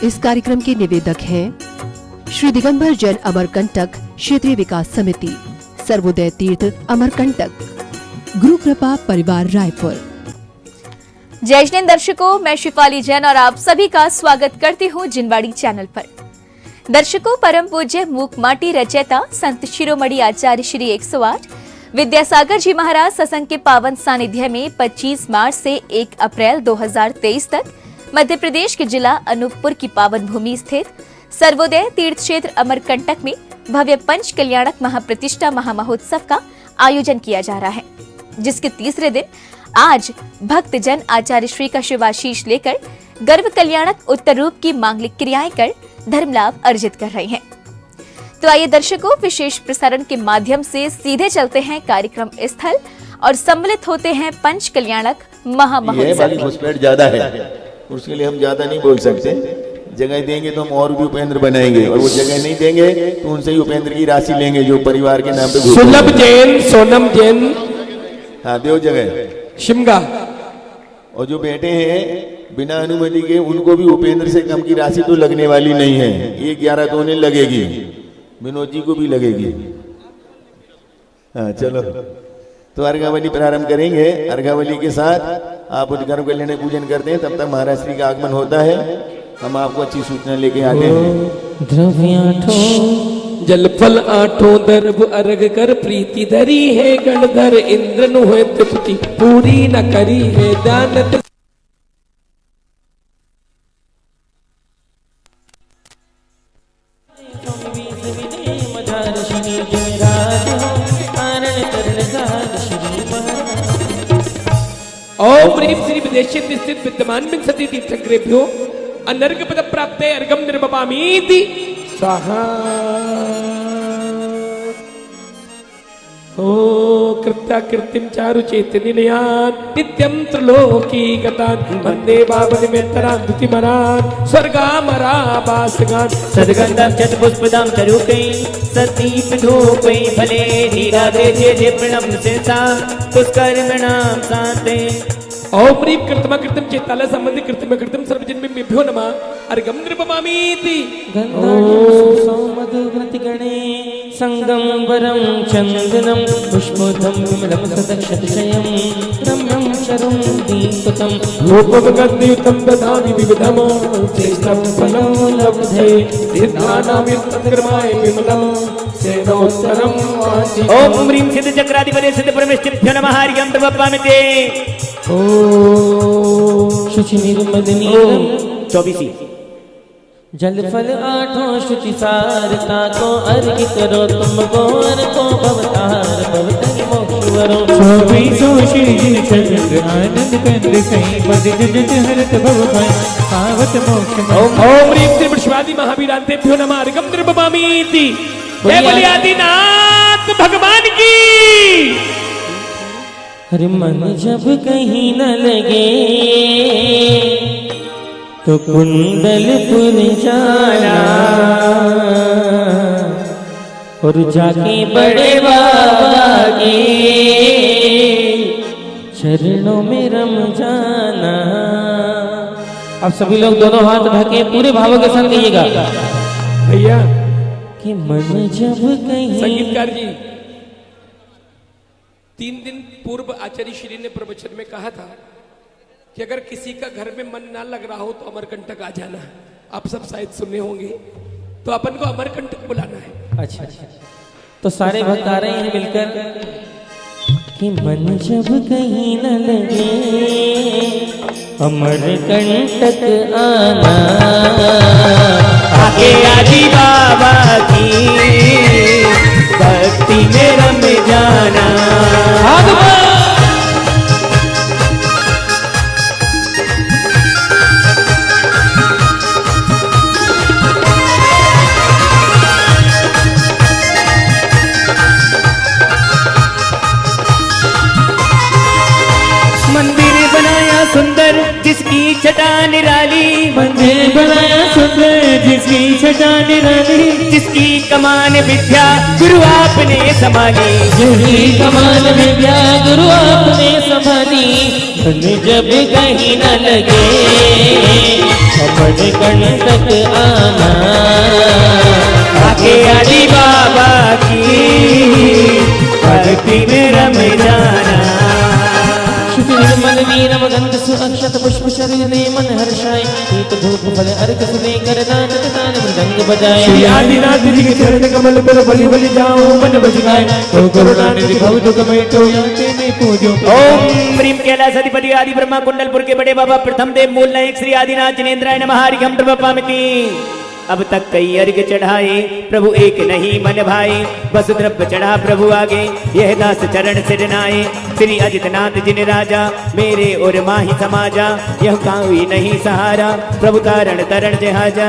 इस कार्यक्रम के निवेदक हैं श्री दिगंबर जैन अमरकंटक क्षेत्रीय विकास समिति, सर्वोदय तीर्थ अमरकंटक, गुरु कृपा परिवार रायपुर। जय जैन दर्शकों, मैं शिफाली जैन और आप सभी का स्वागत करती हूँ जिनवाड़ी चैनल पर। दर्शकों, परम पूज्य मूक माटी रचयिता संत शिरोमणि आचार्य श्री 108 विद्यासागर जी महाराज सत्संग के पावन सानिध्य में 25 मार्च से 1 अप्रैल 2023 तक मध्य प्रदेश के जिला अनूपपुर की पावन भूमि स्थित सर्वोदय तीर्थ क्षेत्र अमरकंटक में भव्य पंच कल्याणक महाप्रतिष्ठा महामहोत्सव का आयोजन किया जा रहा है, जिसके तीसरे दिन आज भक्त जन आचार्य श्री का शुभाशीष लेकर गर्भ कल्याणक उत्तर रूप की मांगलिक क्रियाएं कर धर्म लाभ अर्जित कर रहे हैं। तो आइए दर्शकों, विशेष प्रसारण के माध्यम से सीधे चलते हैं कार्यक्रम स्थल और सम्मिलित होते हैं पंच कल्याणक महामहोत्सव। ज्यादा है, उसके लिए हम ज्यादा नहीं बोल सकते। जगह देंगे तो हम और भी उपेंद्र बनाएंगे, और वो जगह नहीं देंगे तो उनसे ही उपेंद्र की राशि लेंगे जो परिवार के नाम पे। सुलभ जैन, सोनम जैन, हाँ देव जगह शिमगा, और जो बैठे हैं बिना अनुमति के उनको भी उपेंद्र से कम की राशि तो लगने वाली नहीं है। ये 11 तो उन्हें लगेगी, विनोद जी को भी लगेगी। हाँ चलो, तो अर्घावली प्रारंभ करेंगे। अर्घावली के साथ आप गर्भ कल्याण पूजन करते हैं, तब तक महाराज श्री का आगमन होता है। हम आपको अच्छी सूचना लेके आते हैं। द्रव्याठो जल फल आठों दर्भ अर्घ कर प्रीति धरी है गणधर इंद्र नु है तृप्ति पूरी न करी है दानत। ओम ह्रीं श्री विदेशी स्थित विद्यमान विंशति तीर्थंकरेभ्यो अनर्घ पद प्राप्ते अर्घम निर्मपामीति स्वाहा। ओ कृत्या कृतिम चारु चेतनिलयान नित्यं त्रिलोकी गतान वंदे बाबनिमेतरान दुतिमरान स्वर्गामरावासगान सदगंधं चतुष्पदं चरुकै सदीप धूपै फले नीराधे जे प्रणम सेसा पुष्कर्मणां शान्ते। ओम ह्रीं कृतम कृतम चेताल संबंधी कृतम कृतम सर्वजन्मेभ्यो नमः अर्घम निर्मपामीति। मधुव्रतिगणे संगम वरम चंदनम पुष्पोदम विमलम सदक्षतिशयम रम्यं शरं दीपकं रूपं गन्धयुतं ददामि विविधम चेष्टं फलं लब्धे सिद्धानां यत्तत्कर्माय विमलं सेनोत्तरं वाचि। ओम ह्रीं सिद्ध चक्राधिपते सिद्ध परमेष्ठिभ्यो नमः अर्घ्यं प्रपपामिते। शुचि निर्मदनी 24 जल फल आठों शुचि सारता को अर्घ करो तुमको अर को भवतार भवतरि मोक्षवरो। 24 श्री जिन चंद्र आनंद कंद कहीं पद जज हरत भव भय पावत मोक्ष। ओम ह्रीं त्रिपुरश्वादी महावीरांतेभ्यो नमः अर्घम निर्मपामीति। जय बोले आदिनाथ भगवान की। हरि मन जब कहीं न लगे तो कुंडलपुर जाना और जाके बड़े बाबा के चरणों में रम जाना। अब सभी लोग दोनों हाथ ढके पूरे भावों के संग कहिएगा भैया कि मन जब कहीं। संगीतकार जी, 3 दिन पूर्व आचार्य श्री ने प्रवचन में कहा था कि अगर किसी का घर में मन ना लग रहा हो तो अमरकंटक आ जाना है। आप सब शायद सुने होंगे, तो अपन को अमरकंटक बुलाना है। अच्छा, तो सारे भक्त आ रहे हैं मिलकर कि मन जब कहीं न लगे अमरकंटक आना आगे आदि बाबा की भक्ति में रम जाना। मंदिर बनाया सुंदर जिसकी छटा निराली, मंदिर बनाया सुंदर जिसकी न जाने रानी, जिसकी कमान विद्या गुरु आपने संभाली, जिसकी कमान विद्या गुरु आपने संभाली, धन जब कहीं न लगे अमरकंटक आना, आके आदि बाबा की भक्ति में रम जाना। निर्मल वीरम गंध सु अक्षत पुष्प शरीर मन हर्षाय, दीप धूप फल अर्घ सुलेकर दान दान मृदंग बजाए। श्री आदिनाथ जी के चरण कमल पर बलि बलि जाओ मन बजगाए, तो करुणा निधि भव दुख में तो याते में पूजो। ओम ह्रीम कैलास अधिपति आदि ब्रह्मा कुंडलपुर के बड़े बाबा प्रथम देव मूल नायक श्री आदिनाथ जिनेन्द्राय नमः। हरिघम प्रभामिति। अब तक कई अर्घ चढ़ाए प्रभु एक नहीं मन भाई, बस द्रव्य चढ़ा प्रभु आगे यह दास चरण सिरनाए। श्री अजितनाथ जिन राजा मेरे और माही समाजा, यह काई नहीं सहारा प्रभु तारण तरण जहाजा।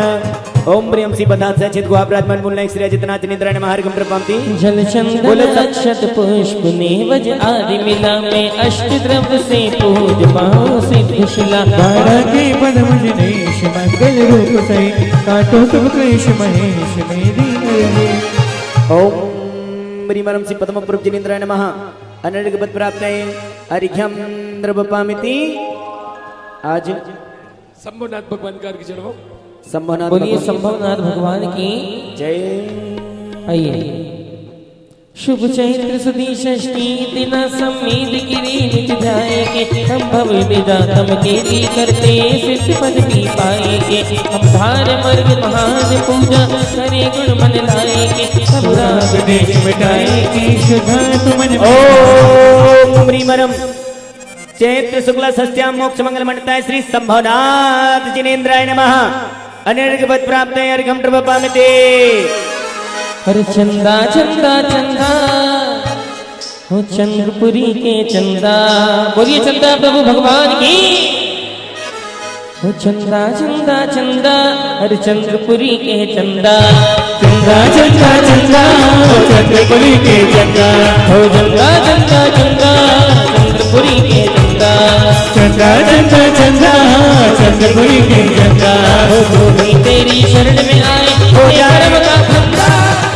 ओम प्रियम सी पदार्थ सचित गुहाब्राजमान मूल नायक श्री अजितनाथ जिनेन्द्राय नमः। हरिघम प्रभामिति। जल चंदन अक्षत पुष्प नेवज आदि मिला, में अष्ट द्रव्य से पूज पाओ सिद्ध शिला। बाड़ा के पद मुझनेश मंगल रूप सही, काटो सब क्लेश महेश मेरी नयने। ओम ह्रीमरम सी पद्म प्रभ जिनेन्द्राय नमः। अनर्घ पद प्राप्त है। हरिघम प्रभामिति। आज शंभुनाथ भगवान का अर्घ चढ़ाओ। संभवनाथ बोलिए संभवनाथ भगवान की जय। आइए। शुभ चैत्र सुदी षष्ठी दिन सम्मीत गिरी निज ध्याय के, हम भव विदातम के लिए करते सिद्ध पद भी पाएंगे। हम धार मर्ग महान पूजा करे गुण मन लाएंगे, सब राग देश मिटाएंगे शुद्धा तुमन। ओम ह्रीमरम चैत्र शुक्ला षष्ठ्याम मोक्ष मंगल मंडताय श्री संभवनाथ जिनेन्द्राय नमः। अनर्घ पद प्राप्त है। अर्घम प्रभामिते। अरे चंदा चंदा चंदा हो चंद्रपुरी के चंदा, बोलिए चंदा प्रभु भगवान की। हो चंदा चंदा चंदा अरे चंद्रपुरी के चंदा, चंदा चंदा चंदा चंद्रपुरी के चंदा, हो चंदा चंदा चंदा चंद्रपुरी के चंदा, चंदा चंदा चंदा चंद्रपुरी के चंदा। हो भूमि तेरी शरण में आए हो यारव का खंदा,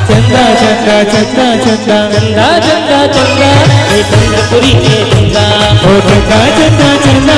चंदा चंदा चंदा चंदा चंदा चंदा चंदा ये चंद्रपुरी के चंदा, ओ चंदा चंदा चंदा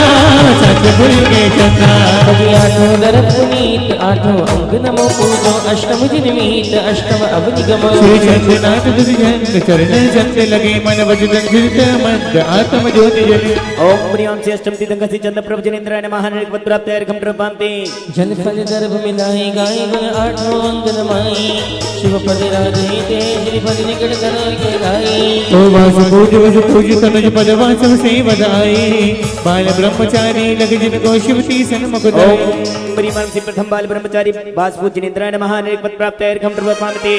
चंद्रपुरी के चंदा। कभी आठों दर पुनीत आठों अंग नमो पूजो, अष्टम जिनमीत अष्टम अवनिगमो। श्री चंद्रनाथ दुर्जन चरण चंद लगे, मन वजन झिरत मंद आत्म ज्योति जले। ओम प्रियम से अष्टम तिदंग से चंद्र प्रभु जिनेन्द्राय नमः। अनर्घ पद प्राप्त है। अर्घम प्रभामिते। जल फल दर्भ मिलाए गाय गुण आठों अंग नमाई, शिव पद राधे ते श्री पद निकट धर के गाई। ओ वास पूज तनुज पद वासव से बधाई, बाल ब्रह्मचारी लग जिन को शिवती सन्मुख दाई। ओम ह्रीमरम से प्रथम बाल ब्रह्मचारी वासुदेव जिनेन्द्राय नमः। अनर्घ पद प्राप्त है। अर्घम प्रभामिते।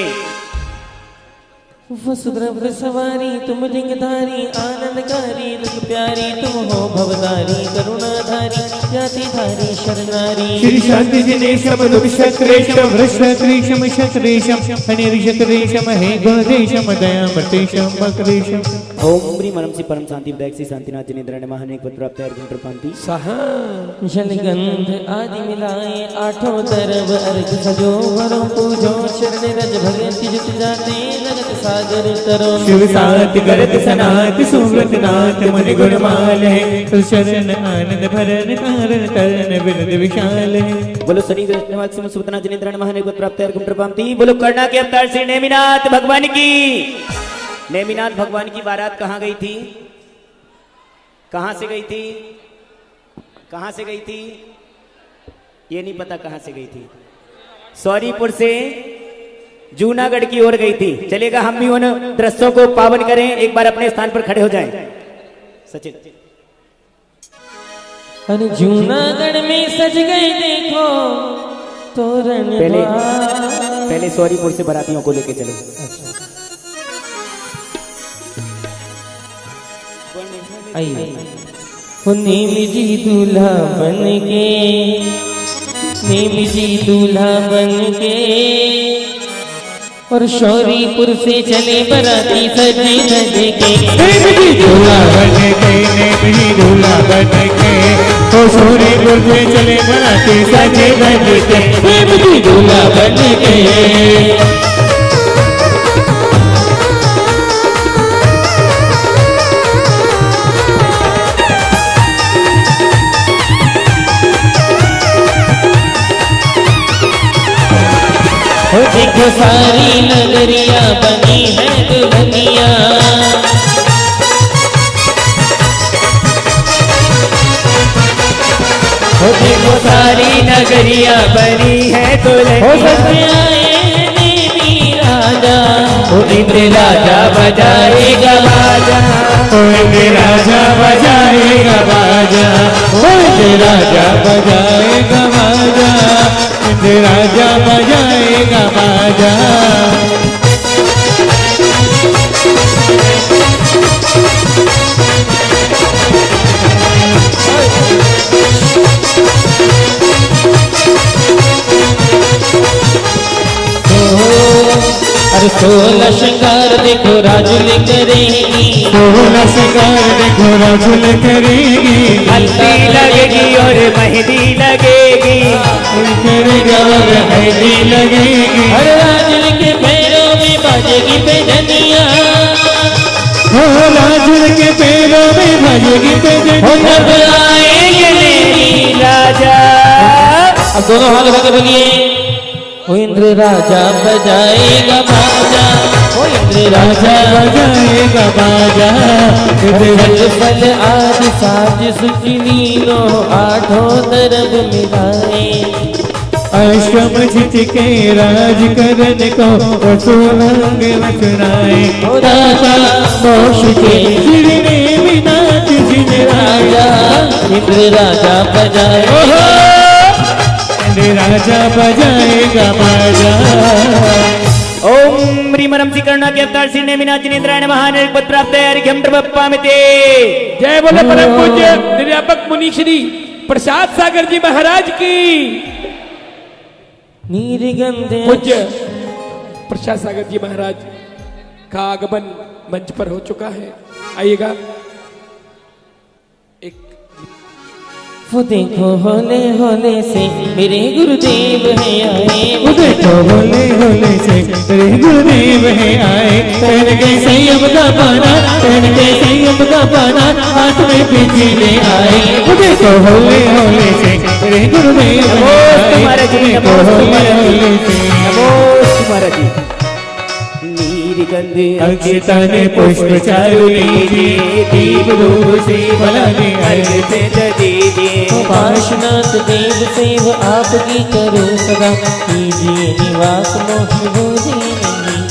वसुद्रव्य सवारी तुम लिंगधारी, आनंदकारी रस प्यारी तुम हो भवधारी, करुणाधारी जाति धारी शरणारी। श्री शांति जिनेशम दुख शत्रेशम वृषत्रेशम शत्रेशम अनिर्षत्रेशम हे गोदेशम दयामतेशम मकरेशम। ओम ह्रीमरम से परम शांति विदायक श्री शांतिनाथ जिनेन्द्राय नमः। अनर्घ पद प्राप्त है। अर्घम प्रभामिति। जल गंध आदि मिलाए आठों तरफ अर्घ सजो, वरों पूजो शरण रज भगति जुट जाते जगत सागर तरो। शिव साथ करत सनात सुव्रत नाथ मन गुणमाल है, शरण आनंद भरन कारण तरण बिरद विशाल है। बोलो शनि कृष्णवाद सिंह सुपतना जिनेन्द्राय नमः। अनर्घ पद प्राप्त है। अर्घम प्रभामिति। बोलो कर्णा के अवतार श्री नेमिनाथ भगवान की। नेमिनाथ भगवान की बारात कहाँ गई थी? कहाँ से गई थी? कहाँ से गई थी? ये नहीं पता कहाँ से गई थी। सौरीपुर से जूनागढ़ की ओर गई थी। चलेगा हम भी उन दृश्यों को पावन करें। एक बार अपने स्थान पर खड़े हो जाएं। सचिन अरे जूनागढ़ में सज गए देखो तोरण पहले सौरीपुर से बारातियों को लेके चलो। आइए। नेम जी दूल्हा बन के, नेम जी दूल्हा बन के, और शौरीपुर से चले बराती सजे धजे के। नेम जी दूल्हा बन के, नेम जी दूल्हा बन के, ओ सोने गुर्जे चले बनाते सजे धज के प्रेम की दूल्हा बन के। हो देखो सारी नगरिया बनी है दुल्हनिया, हो देखो सारी नगरिया बनी है हो दुल्हनिया। सज आए देवी राजा, हो इंद्र राजा बजाएगा बाजा, ओ इंद्र राजा बजाएगा बाजा, ओ इंद्र राजा बजाएगा बाजा, इंद्र राजा बजाएगा बाजा। अरे 16 श्रृंगार देखो राजुल करेगी, 16 श्रृंगार देखो राजुल करेगी, हल्दी लगेगी और मेहंदी लगेगी, करेगा और मेहंदी लगेगी। अरे राजुल के पैरों में बाजेगी पैजनिया, हो राजुल के पैरों में बाजेगी हो पैजनिया। जब आएंगे देवी राजा। अब दोनों हाथ उठा के बोलिए, ओ इंद्र राजा बजाएगा बाजा, ओ इंद्र राजा बजाएगा बाजा, फल फल आज साज सुखलीनो आठों तरफ मिलाए। आश्रम जित के राज करन को रसूलंग वचनाए। ओ दाता मोक्ष के जिरने विनाश जिन राजा, इंद्र राजा बजाएगा, इंद्र राजा बजाएगा बाजा। ओम ह्रीं रम करुणा के अवतार श्री नेमिनाथ जिनेन्द्राय नमः निर्पद प्राप्त है अर्घ्यम प्रपप्पामिते। जय बोले परम पूज्य निर्यापक मुनि श्री प्रसाद सागर जी महाराज की। नीरगंध पूज्य प्रसाद सागर जी महाराज का आगमन मंच पर हो चुका है। आइएगा। एक वो देखो होले होले से मेरे गुरुदेव है आए, वो देखो होले होले से तेरे गुरुदेव है आए। पहन के संयम का पाना, पहन के संयम का पाना, हाथ में पीछे ले आए। वो देखो होले होले से तेरे गुरुदेव है आए। तुम्हारा जी, देखो होले होले से नमो तुम्हारा जी। नीरगंध अक्षता ने पुष्प चारु लीजिए, दीप धूप से भलाने आए। दीजिए पार्श्वनाथ देव सेव आपकी करो सदा, कीजिए निवास मोक्ष बोधि नहीं।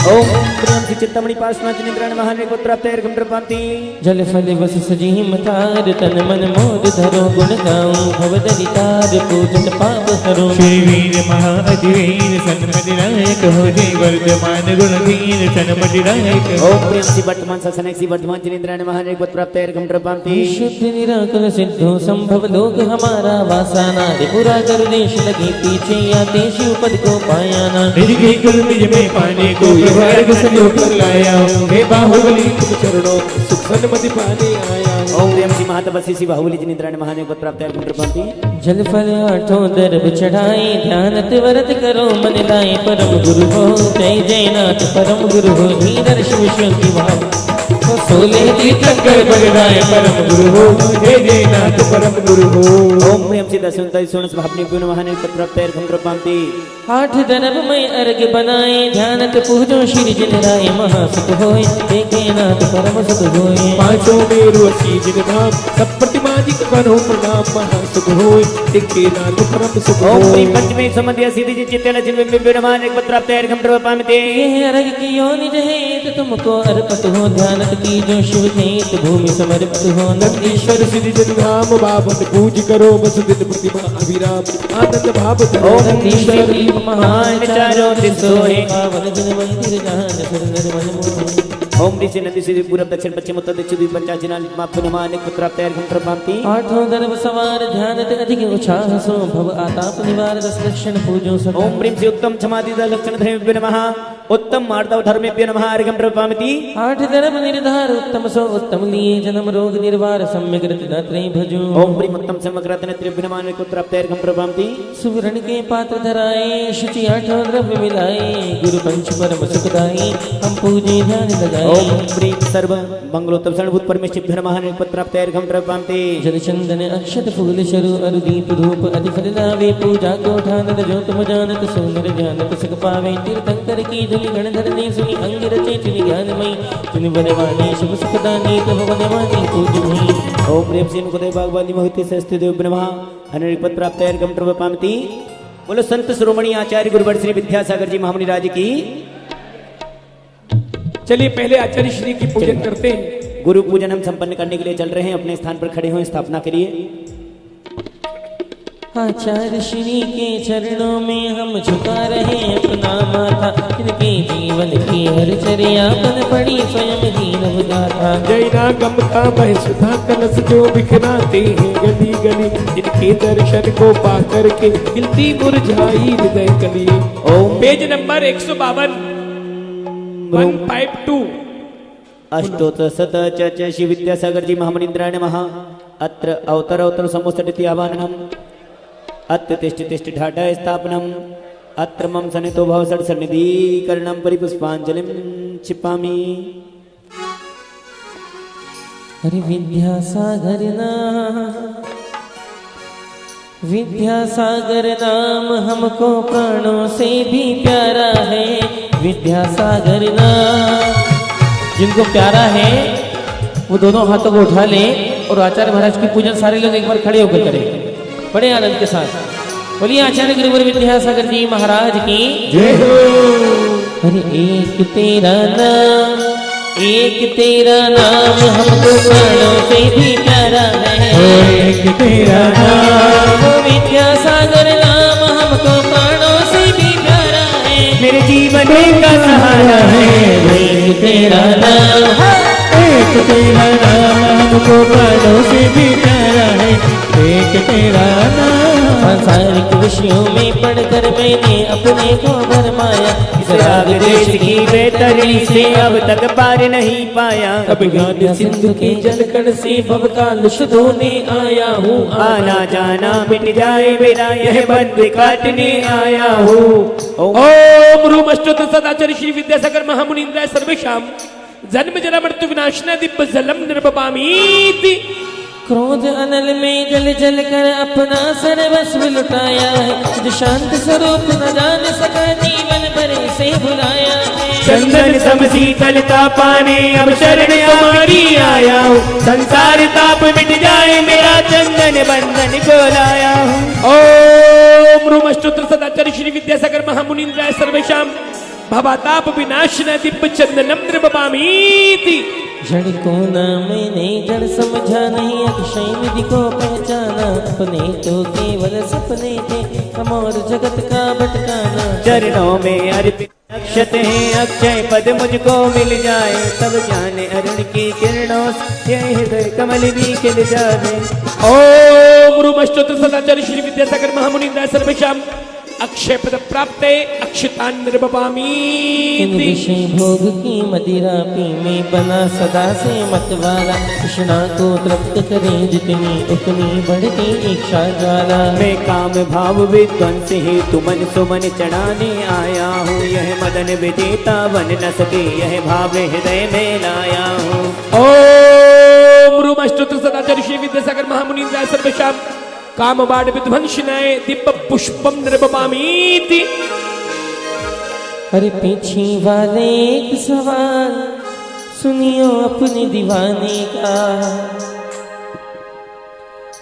ओम प्रियम श्री चिंतामणि पार्श्वनाथ जिनेन्द्राय नमः निर्पद प्राप्त है अर्घ्यम प्रपप्पामिते। जल फल बस सजी मतार, तन मन मोद धरो गुण गाऊं भवदरितार, पूजन पाप हरो। श्री वीर महाअधिवीर सन्मति नायक हो जय वर्धमान गुणवीर सन्मति नायक। ओम प्रियम श्री वर्तमान सत्संग श्री वर्तमान जिनेन्द्राय नमः निर्पद प्राप्त है अर्घ्यम प्रपप्पामिते। शुद्ध निराकुल सिद्धो संभव लोक हमारा, वासना पुरा कर देश लगी पीछे, आते शिव पद को पाया ना। निज के कुल निज में पाने को ये वर्ग संयोग कर लाया। हे बाहुबली तुम चरणों सुख सन्मति पाने आया। ओम प्रियम श्री महातपस्वी श्री बाहुबली जिनेन्द्राय नमः निर्पद प्राप्त है अर्घ्यम प्रपप्पामिते। जल फल आठों दर्भ चढ़ाए, ध्यानत वरत करो मन लाए। परम गुरु हो जय जयनाथ, परम गुरु हो धीरज शिव शक्ति भाव। सोले तीर्थंकर बलराय परम गुरु हो जय जयनाथ परम गुरु हो। ओम प्रियम श्री दशवंत सोनस महाप्निभ्यो नमः निर्पद प्राप्त है अर्घ्यम प्रपप्पामिते। आठ दर्भ में अर्घ बनाए, ध्यानत पूजो श्री जिनराय। महासुख होय देखे नाथ परम सुख होय। पांचों मेरु असी जिन धाम, सब प्रतिमा जी करो प्रणाम। महासुख होय देखे नाथ परम सुख ओम होय। श्री पंचमे समध्य सिद्धि जी चित्तल जिन्वेभ्यो नमः निर्पद प्राप्त है अर्घ्यम प्रपप्पामिते। ये अर्घ की योनि जहेत तुमको अर्पित हो, ध्यानत की जो शिव खेत भूमि समर्पित हो। नंदीश्वर सिद्धि जन धाम बाबन पूज करो, बस दिन प्रतिमा अभिराम आनंद भाव धरो। ओम नंदीश्वर महान चारों दिशों है। पावन जन मंदिर जहाँ सुंदर मन मोहे। ओम ऋषि नंदी श्री पूर्व दक्षिण पश्चिम उत्तर दक्षिण द्वीप पंचाचिनाल मापनुमानिक पुत्राप्तैर घंट्रपांति आठों दर्भ सवार ध्यान अधिक उत्साह सो भव आताप निवार दस लक्षण पूजो सदा ओम प्रीम से उत्तम क्षमाति लक्षण धर्मेभ्यो नमः उत्तम मार्दव धर्मेभ्यो नमः अर्घ्यं प्रपामति आठ धर्म निर्धार उत्तम सो उत्तम लिए जन्म रोग निर्वार सम्यक रत्नत्रय भजो ओम प्रीम उत्तम समग्रतन त्रिभ्यमानिक पुत्राप्तैर घंट्रपामति सुवर्ण के पात्र धराए शुचि आठों द्रव्य मिलाए गुरु पंच परम सुखदाई हम पूजे ध्यान लगाए ओम प्रीम सर्व मंगलोत्तम सर्वभूत परमेश्वरभ्यो नमः पुत्राप्तैर घंट्रपामति जल चंदन अक्षत फूल शरु अरु दीप धूप अधि फल लावे पूजा को ठानत जो तुम जानत सुंदर जानत सुख पावे तीर्थंकर की धुलि गण धरने सुनि अंग रचे चुनि ज्ञानमयी चुनि बनवानी शुभ सुखदानी तब बनवानी पूजमयी ओम प्रेम से मुकुदय बागवानी मोहिते सस्ते देव ब्रह्मा अनरिक पद प्राप्त है गम प्रवपामति बोलो संत शिरोमणि आचार्य गुरुवर श्री विद्यासागर जी महामुनि राज की। चलिए पहले आचार्य श्री की पूजन करते हैं। गुरु पूजन हम संपन्न करने के लिए चल रहे हैं। अपने स्थान पर खड़े हो स्थापना करिए। आचार्य श्री के चरणों में हम झुका रहे अपना माथा इनके जीवन की हर चर्यापन पड़ी स्वयं दीन गाथा जैना गम का मह सुधा कलश जो बिखराते हैं गली गली जिनके दर्शन को पाकर के खिलती मुरझाई हृदय कली। ओम पेज नंबर 152 152 अष्टोत्तर शत च श्री विद्यासागर जी महामुनीन्द्राय नमः। अत्र अवतर समुत्सटिति आवाहनम् अत्र तिष्ठ तिष्ठ ठाठा स्थापनम् अत्र मम सनितो भव षट् सन्निधीकरणं परिपुष्पाञ्जलिं क्षिपामि। अरे विद्यासागर नाम हमको प्राणों से भी प्यारा है। विद्यासागर नाम जिनको प्यारा है वो दोनों हाथों को उठा ले और आचार्य महाराज की पूजन सारे लोग एक बार खड़े होकर करें बड़े आनंद के साथ। बोलिए आचार्य गुरुवर विद्यासागर जी महाराज की जय हो। अरे एक तेरा नाम हमको प्राणों से भी प्यारा है। एक तेरा नाम विद्यासागर नाम हमको प्राणों से भी प्यारा है। मेरे जीवन का सहारा है। एक तेरा नाम एक तेरा नाम हमको प्राणों से भी प्यारा है। एक तेरा नाम सांसारिक विषयों में पढ़कर मैंने अपने को भरमाया इस राग देश की बेतरनी से अब तक पार नहीं पाया। अब ज्ञान सिंधु के जलकण से भव का लुष धोने आया हूँ। आना जाना मिट जाए मेरा यह बंद काटने आया हूँ। ओम रूम अष्टोत्तर सदाचार्य श्री विद्यासागर महामुनीन्द्राय सर्वेषां जन्म जरा मृत्यु विनाशना दिव्य जलम निर्वपामीति। क्रोध अनल में जल जल कर अपना सर्वस्व लुटाया है। जो शांत स्वरूप न जान सका जीवन भर से भुलाया है। चंदन सम शीतलता पाने अब शरण हमारी आया हूँ। संसार ताप मिट जाए मेरा चंदन बंधन को लाया हूँ। ओम रूम अष्टोत्तर सदाचार्य श्री विद्यासागर महामुनीन्द्राय सर्वेषां भवताप विनाशना दिव्य चंदनम निर्वपामीति। जड़ को ना मैंने जड़ समझा नहीं अक्षय निधि को पहचाना। अपने तो केवल सपने थे हम और जगत का भटकाना। चरणों में अर्पित अक्षत है अक्षय पद मुझको मिल जाए तब जाने अरुण की किरणों से हृदय कमल भी खिल जाए। ओम रूम अष्टोत्तर सदाचार्य श्री विद्यासागर महामुनीन्द्राय सर्वेषां अक्षय पद प्राप्त अक्षतान इन निर्वपामीति। विषय भोग की मदिरा पी में बना सदा से मतवाला। कृष्णा को तृप्त करे जितनी उतनी बढ़ती इच्छा ज्वाला। मैं काम भाव विध्वंस ही तुमन सुमन चढ़ाने आया हूँ। यह मदन विजेता बन न सके यह भाव हृदय में लाया हूँ। ओम रूम अष्टोत्तर सदाचार्य श्री विद्यासागर महामुनीन्द्राय सर्वेषां काम बाढ़ विध्वंसनाय दिव्य पुष्पम निर्वपामीति। अरे पीछे वाले एक सवाल सुनियो अपने दीवाने का।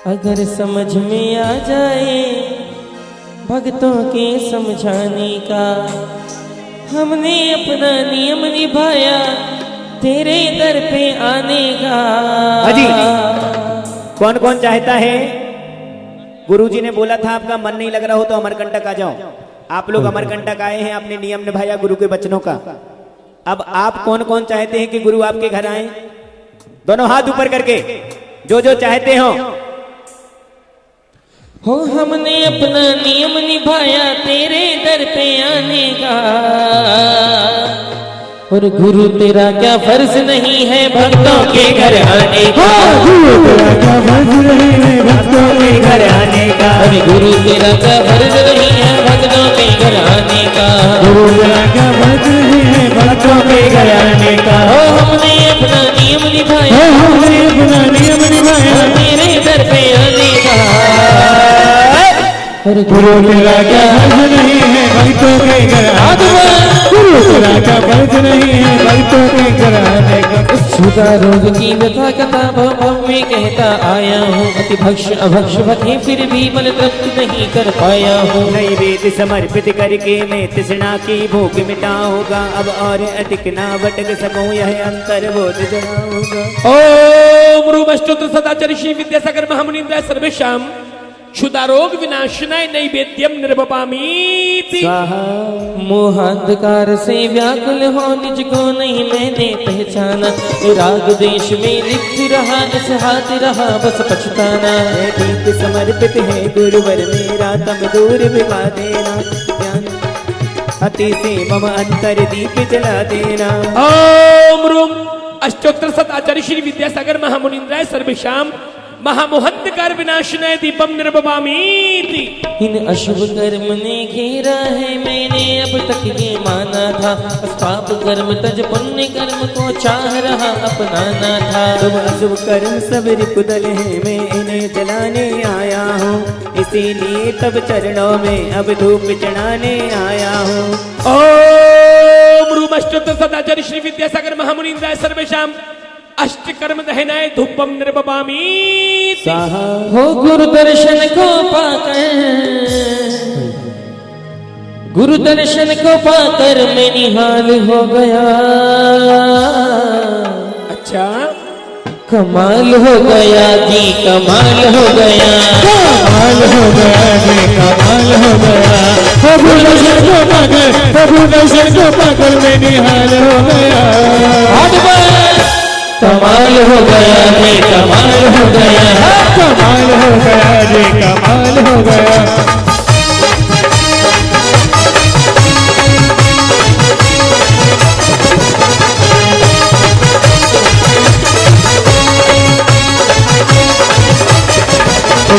अगर समझ में आ जाए भक्तों के समझाने का। हमने अपना नियम निभाया तेरे दर पे आने का। हाजी कौन कौन चाहता है? गुरुजी ने बोला था आपका मन नहीं लग रहा हो तो अमरकंटक आ जाओ। आप लोग अमरकंटक आए हैं, आपने नियम निभाया गुरु के वचनों का। अब आप कौन कौन चाहते हैं कि गुरु आपके घर आए? दोनों हाथ ऊपर करके जो जो चाहते हो। हो हमने अपना नियम निभाया तेरे दर पे आने का, और गुरु तेरा क्या फर्ज नहीं है भक्तों के घर आने का? गुरु तेरा क्या फर्ज नहीं है भक्तों के घर आने का? अरे गुरु तेरा क्या फर्ज नहीं है भक्तों के घर आने का? गुरु तेरा क्या फर्ज नहीं है भक्तों के घर आने का? हो हमने अपना नियम निभाया, हमने अपना नियम निभाया तेरे दर पे आने का, और गुरु तेरा क्या फर्ज नहीं है भक्तों के घर आने का? गुरु तेरा क्या फर्ज नहीं है भक्तों के घर आने का? छुदा रोग की व्यथा कथा भव में कहता आया हूँ, अति भक्ष अभक्ष भथे फिर भी बल तृप्त नहीं कर पाया हूँ। नैवेद्य समर्पित करके मैं तृष्णा की भूख मिटाऊंगा, अब और अधिक ना भटक सकूं यह अंतर बोध जनाऊंगा। ओम रूम अष्टोत्तर सदाचार्य श्री विद्यासागर महामुनीन्द्राय सर्वेषाम क्षुदारोग विनाशनाय नैवेद्यम निर्वपामीति। मोहांधकार से व्याकुल हो निज को नहीं मैंने पहचाना, राग देश में लिप्त रहा इस हाथ रहा बस पछताना। दीप समर्पित है गुरुवर मेरा तम दूर भिगा देना, ज्ञान अति से मम अंतर दीप जला देना। ओम रूम अष्टोत्तर सदाचार्य श्री विद्यासागर महामुनीन्द्राय सर्वेषाम महामोहंतकार विनाशनाय दीपम निर्वपामीति। इन अशुभ कर्म ने घेरा है मैंने अब तक ये माना था, बस पाप कर्म तज पुण्य कर्म को चाह रहा अपनाना था। शुभ अशुभ कर्म सब रिपुदल है मैं इन्हें जलाने आया हूँ, इसीलिए तब चरणों में अब धूप चढ़ाने आया हूँ। ओम रूम अष्टोत्तर सदाचार्य श्री विद्यासागर महामुनीन्द्राय सर्वेषाम अष्ट कर्म दहनाय धूपम निर्वपामीति। हो गुरु दर्शन को पाकर, गुरु दर्शन को पाकर मैं निहाल हो गया। अच्छा कमाल हो गया जी कमाल हो गया, कमाल हो गया जी कमाल हो गया। प्रभु दर्शन को पाकर, प्रभु दर्शन को पाकर मैं निहाल हो गया। कमाल हो गया जी कमाल हो गया, कमाल हो गया जी कमाल हो गया।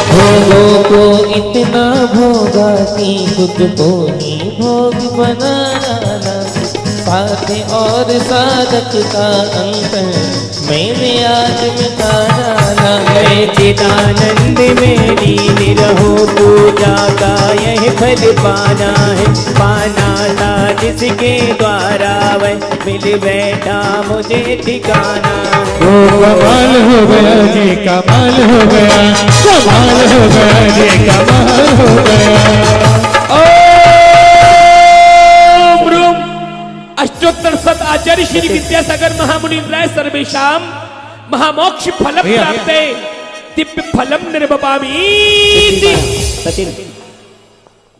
भोगों को इतना भोगा कि खुद को ही भोग बना डाला, साथ और साधक का अंतर मैंने आज मिटा डाला। मैं चिदानंद में लीन रहूं, पूजा का यह फल पाना है, पाना था जिसके द्वारा वह मिल बैठा मुझे ठिकाना। ओ कमाल हो गया जी कमाल हो गया, कमाल हो गया जी कमाल हो गया। ओम रूम अष्टोत्तर सत आचार्य श्री विद्यासागर महामुनीन्द्राय सर्वेषाम महामोक्ष फलम प्राप्ते दिव्य फलम निर्वपामीति। सचिन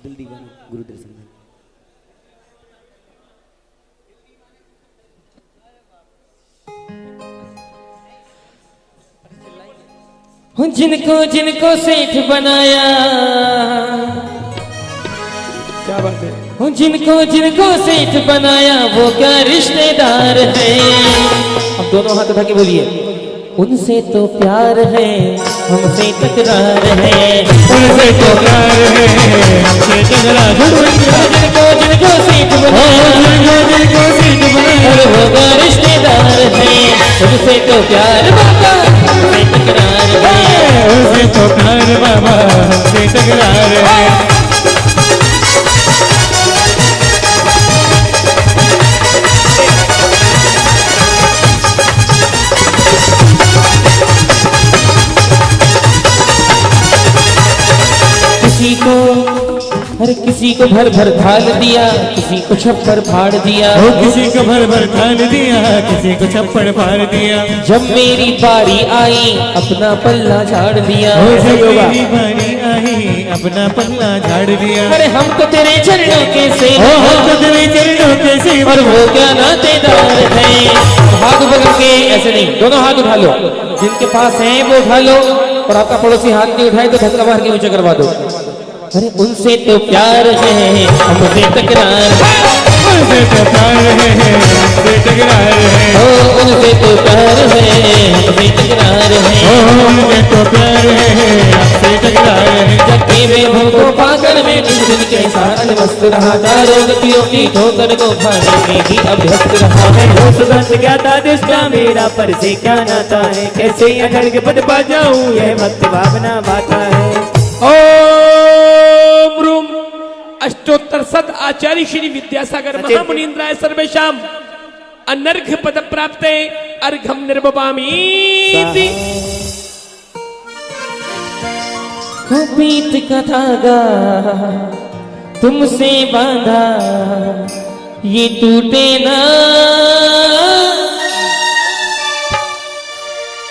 जल्दी गुरु दर्शन। जिनको जिनको सेठ बनाया, क्या बात है। जिनको जिनको सेठ बनाया वो क्या रिश्तेदार है। अब दोनों हाथ उठा के बोलिए, उनसे तो प्यार है हमसे तकरार है, उनसे तो प्यार है हमसे तकरार है। जिनको जिनको सेठ बनाया, जिनको सेठ बनाया वो क्या रिश्तेदार है, उनसे तो प्यार बाबा हमसे तकरार है, उनसे तो प्यार बाबा हमसे तकरार है। किसी को हर किसी को भर भर थाल दिया, किसी को छप्पर फाड़ दिया, वो किसी को भर भर थाल दिया, किसी को छप्पड़ फाड़ दिया। जब मेरी बारी आई अपना पल्ला झाड़ दिया, वो जब मेरी बारी आई अपना पल्ला झाड़ दिया। अरे हम तो तेरे चरणों के सेवक, हम तो तेरे चरणों के सेवक, और वो क्या नातेदार है। हाथ पकड़ के ऐसे नहीं, दोनों हाथ उठा लो, जिनके पास है वो उठा लो, और आपका पड़ोसी हाथ नहीं उठाए तो धक्का मार के ऊंचा करवा दो। अरे उनसे तो प्यार है हमसे टकरार है, उनसे तो प्यार है हमसे टकरार है, ओ उनसे तो प्यार है हमसे टकरार है, उनसे तो प्यार है हमसे टकरार है। जबकि वे भूखों पाकर में दिन कैसा अलमस्त रहा, दारों गतियों की ठोकर को खाने में भी अभ्यस्त रहा है। वो सुगंध क्या था जिसका मेरा पर से क्या नाता है, कैसे अखड़ के पद पा जाऊं यह भक्त भावना बाता है। ओम रूम अष्टोत्तर सत आचार्य श्री विद्यासागर महामुनीन्द्राय सर्वेशाम अनर्घ पद प्राप्ते अर्घम निर्वपामि। प्रीत का धागा तुमसे बांधा ये टूटे ना।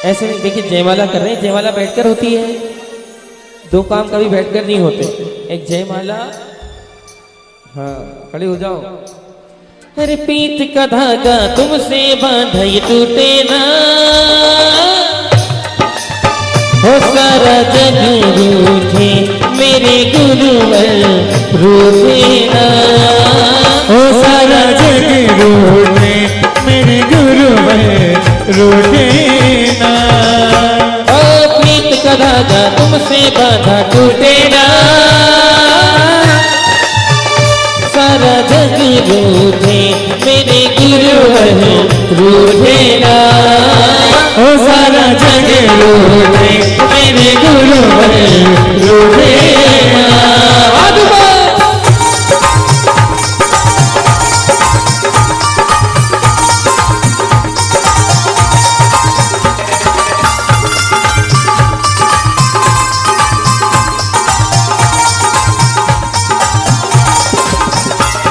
ऐसे नहीं, देखिए जयमाला कर रहे हैं, जयमाला बैठकर होती है, दो काम कभी बैठकर नहीं होते। एक जयमाला, हाँ खड़े हो जाओ। अरे प्रीत का धागा तुमसे बांधा ये टूटे ना, हो सारा जग रूठे मेरे गुरुवर रूठे ना, ओ सारा जग रूठे मेरे गुरुवर रूठे ना। ओ प्रीत का धागा तुमसे बांधा टूटे ना, सारा जग रूठे मेरे गुरुवर रूठे ना, ओ सारा जग रूठे मेरे गुरुवर रूठे ना।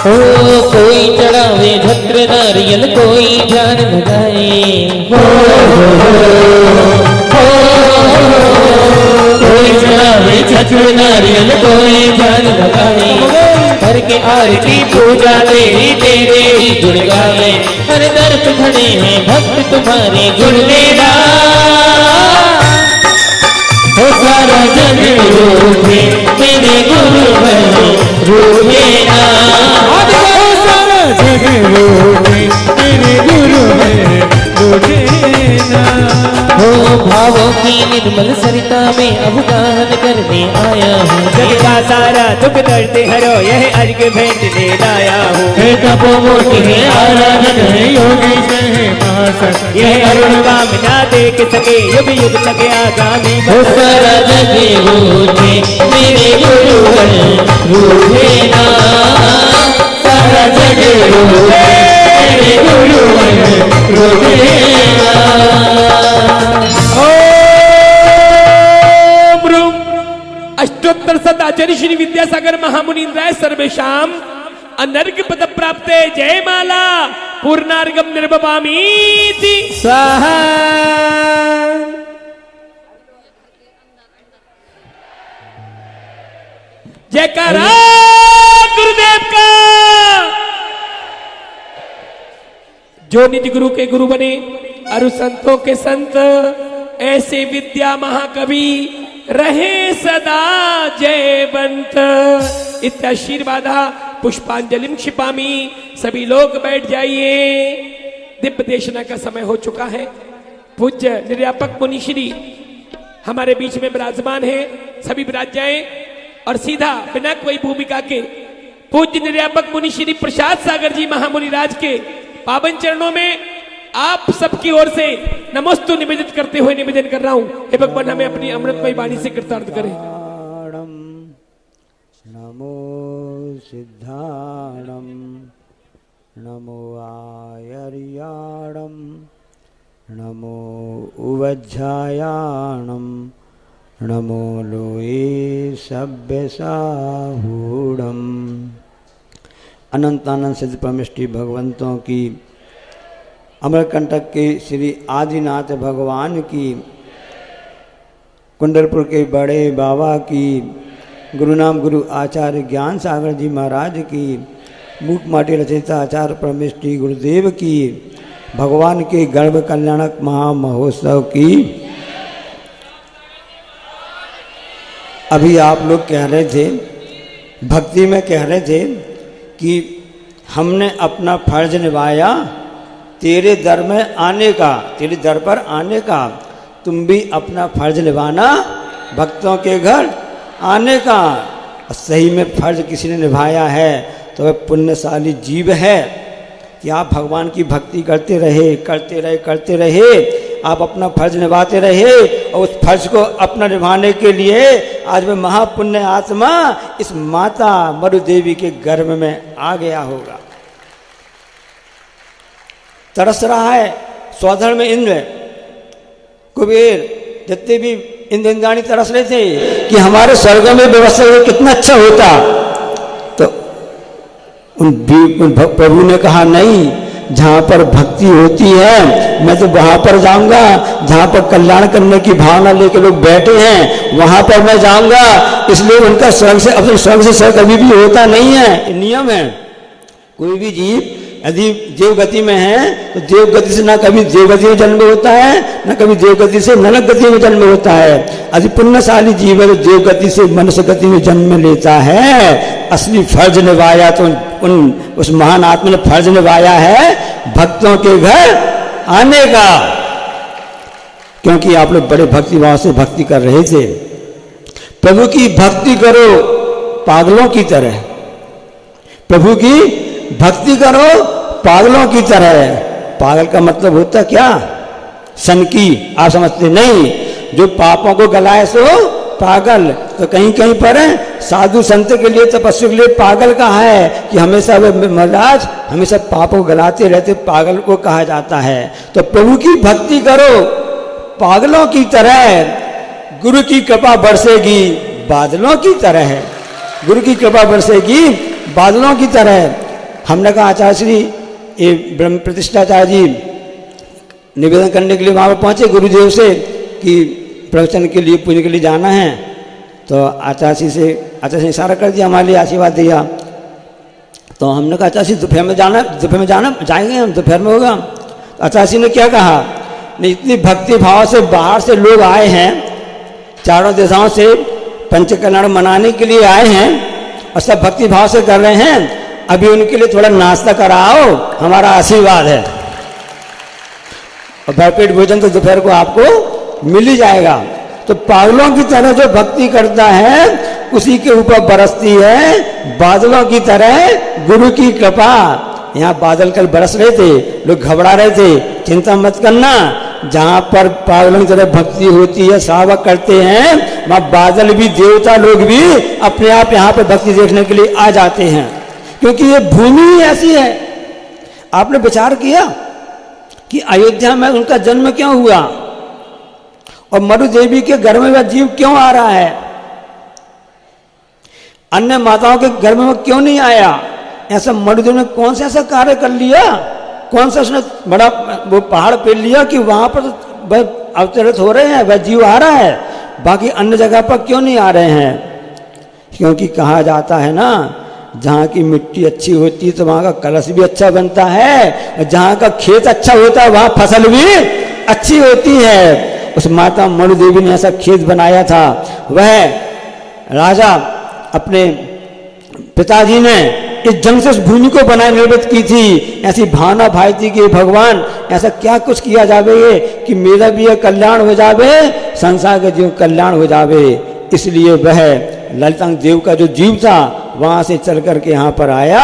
ओ कोई चढ़ावे भद्र नारियल कोई ध्यान लगाए, कोई चढ़ावे भद्र नारियल कोई ध्यान लगाए, करके आरती पूजा तेरी तेरे ही गुण गाए। हर दर पे खड़े हैं भक्त तुम्हारे गुण लेना, हो सारा जग रूठे मेरे गुरुवर रूठे ना, सारा जग रूठे मेरे गुरुवर रूठे ना। हो भावों की निर्मल सरिता में अवगाहन करने आया हूँ, जग का सारा दुख दर्द हरो यह अर्घ भेंट ले लाया हूँ। हे तपोमूर्ति है आराधन है योगेश है महासन, यह अरुण कामना देख सके युग युग तक आगामी। हो सारा जग रूठे मेरे गुरुवर रूठे ना, सारा जग रूठे मेरे गुरुवर रूठे ना। अष्टोत्तर सत आचार्य श्री विद्यासागर महामुनीन्द्राय सर्वेशाम अनर्घ पद प्राप्ते जयमाला पूर्णार्घम निर्वपामि स्वाहा। जयकारा गुरुदेव का। जो निज गुरु के गुरु बने अरु संतों के संत, ऐसे विद्या महाकवि रहे सदा जयवंत। इत्याशीर्वादा पुष्पांजलिम क्षिपामि। सभी लोग बैठ जाइए, दिव्य देशना का समय हो चुका है। पूज्य निर्यापक मुनिश्री हमारे बीच में विराजमान है, सभी विराज जाएं और सीधा बिना कोई भूमिका के पूज्य निर्यापक मुनिश्री प्रसाद सागर जी महामुनिराज के पावन चरणों में आप सबकी ओर से नमोस्तु निवेदित करते हुए निवेदन कर रहा हूं, हे भगवान हमें अपनी अमृतमय वाणी से कृतार्थ करें। नमो सिद्धाणम नमो आयर्याणम नमो उवज्झायाणम नमो लोये सभ्यसाहूढ़म। अनंतानंद सिद्ध परमेष्टि भगवंतों की, अमरकंटक के श्री आदिनाथ भगवान की, कुंडलपुर के बड़े बाबा की, गुरुनाम गुरु आचार्य ज्ञान सागर जी महाराज की, मूक माटी रचयिता आचार्य परमेष्टि गुरुदेव की, भगवान के गर्भ कल्याणक महामहोत्सव की। अभी आप लोग कह रहे थे, भक्ति में कह रहे थे कि हमने अपना फर्ज निभाया तेरे दर में आने का, तेरे दर पर आने का। तुम भी अपना फर्ज निभाना भक्तों के घर आने का। सही में फर्ज किसी ने निभाया है तो वह पुण्यशाली जीव है कि आप भगवान की भक्ति करते रहे, करते रहे, करते रहे। आप अपना फर्ज निभाते रहे और उस फर्ज को अपना निभाने के लिए आज वह महापुण्य आत्मा इस माता मरु देवी के गर्भ में आ गया होगा। तरस रहा है स्वधर्म में इंद्र, कुबेर, जितने भी इंद्र इंद्राणी तरस रहे थे कि हमारे स्वर्ग में व्यवस्था कितना अच्छा होता। तो उन प्रभु ने कहा नहीं, जहाँ पर भक्ति होती है मैं तो वहाँ पर जाऊँगा, जहाँ पर कल्याण करने की भावना लेकर लोग बैठे हैं वहाँ पर मैं जाऊँगा। इसलिए उनका स्वर्ग से, अपने स्वर्ग से स्वर्ग कभी भी होता नहीं है, नियम है। कोई भी जीव यदि देवगति में है तो देवगति से ना कभी देवगति में जन्म होता है, ना कभी देवगति से नरक गति में जन्म होता है। यदि पुण्यशाली जीव है तो देवगति से मनुष्य गति में जन्म लेता है। असली फर्ज निभाया तो उस महान आत्मा ने फर्ज निभाया है भक्तों के घर आने का। क्योंकि आप लोग बड़े भक्ति भाव से भक्ति कर रहे थे। प्रभु की भक्ति करो पागलों की तरह, प्रभु की भक्ति करो पागलों की तरह। पागल का मतलब होता क्या? सनकी, आप समझते नहीं। जो पापों को गलाए सो पागल। तो कहीं कहीं पर साधु संत के लिए, तपस्वी के लिए पागल कहा है कि हमेशा वे महाराज हमेशा पापों को गलाते रहते, पागल को कहा जाता है। तो प्रभु की भक्ति करो पागलों की तरह, गुरु की कृपा बरसेगी बादलों की तरह। गुरु की कृपा बरसेगी बादलों की तरह। हमने कहा आचार्य श्री ये ब्रह्म प्रतिष्ठाचार्य जी निवेदन करने के लिए वहाँ पर पहुँचे गुरुदेव से कि प्रवचन के लिए पूजन के लिए जाना है। तो आचार्य से इशारा कर दिया, हमारे लिए आशीर्वाद दिया। तो हमने कहा आचार्य दोपहर में जाना जाएंगे हम, दोपहर में होगा। तो आचार्य ने क्या कहा, नहीं इतनी भक्ति भाव से बाहर से लोग आए हैं, चारों दिशाओं से पंचकल्याण मनाने के लिए आए हैं और सब भक्ति भाव से कर रहे हैं। अभी उनके लिए थोड़ा नाश्ता कराओ, हमारा आशीर्वाद है। और भरपेट भोजन तो दोपहर को आपको मिल ही जाएगा। तो पागलों की तरह जो भक्ति करता है उसी के ऊपर बरसती है बादलों की तरह गुरु की कृपा। यहाँ बादल कल बरस रहे थे, लोग घबरा रहे थे, चिंता मत करना। जहाँ पर पागलों की तरह भक्ति होती है, सावक करते हैं, वहाँ बादल भी, देवता लोग भी अपने आप यहाँ पर भक्ति देखने के लिए आ जाते हैं। क्योंकि ये भूमि ही ऐसी है। आपने विचार किया कि अयोध्या में उनका जन्म क्यों हुआ और मरु देवी के गर्भ में वह जीव क्यों आ रहा है, अन्य माताओं के गर्भ में क्यों नहीं आया? ऐसा मरु देवी ने कौन सा ऐसा कार्य कर लिया, कौन सा उसने बड़ा वो पहाड़ पेल लिया कि वहां पर वह अवतरित हो रहे हैं, वह जीव आ रहा है, बाकी अन्य जगह पर क्यों नहीं आ रहे हैं? क्योंकि कहा जाता है ना, जहाँ की मिट्टी अच्छी होती है तो वहाँ का कलश भी अच्छा बनता है, जहाँ का खेत अच्छा होता है वहाँ फसल भी अच्छी होती है। उस माता मरु देवी ने ऐसा खेत बनाया था। वह राजा अपने पिताजी ने इस जंग से उस भूमि को बनाए निर्मित की थी। ऐसी भावना भाई थी कि भगवान ऐसा क्या कुछ किया जावे कि मेरा भी यह कल्याण हो जावे, संसार का जीव कल्याण हो जावे। इसलिए वह ललितांग देव का जो जीव था वहाँ से चल करके यहाँ पर आया,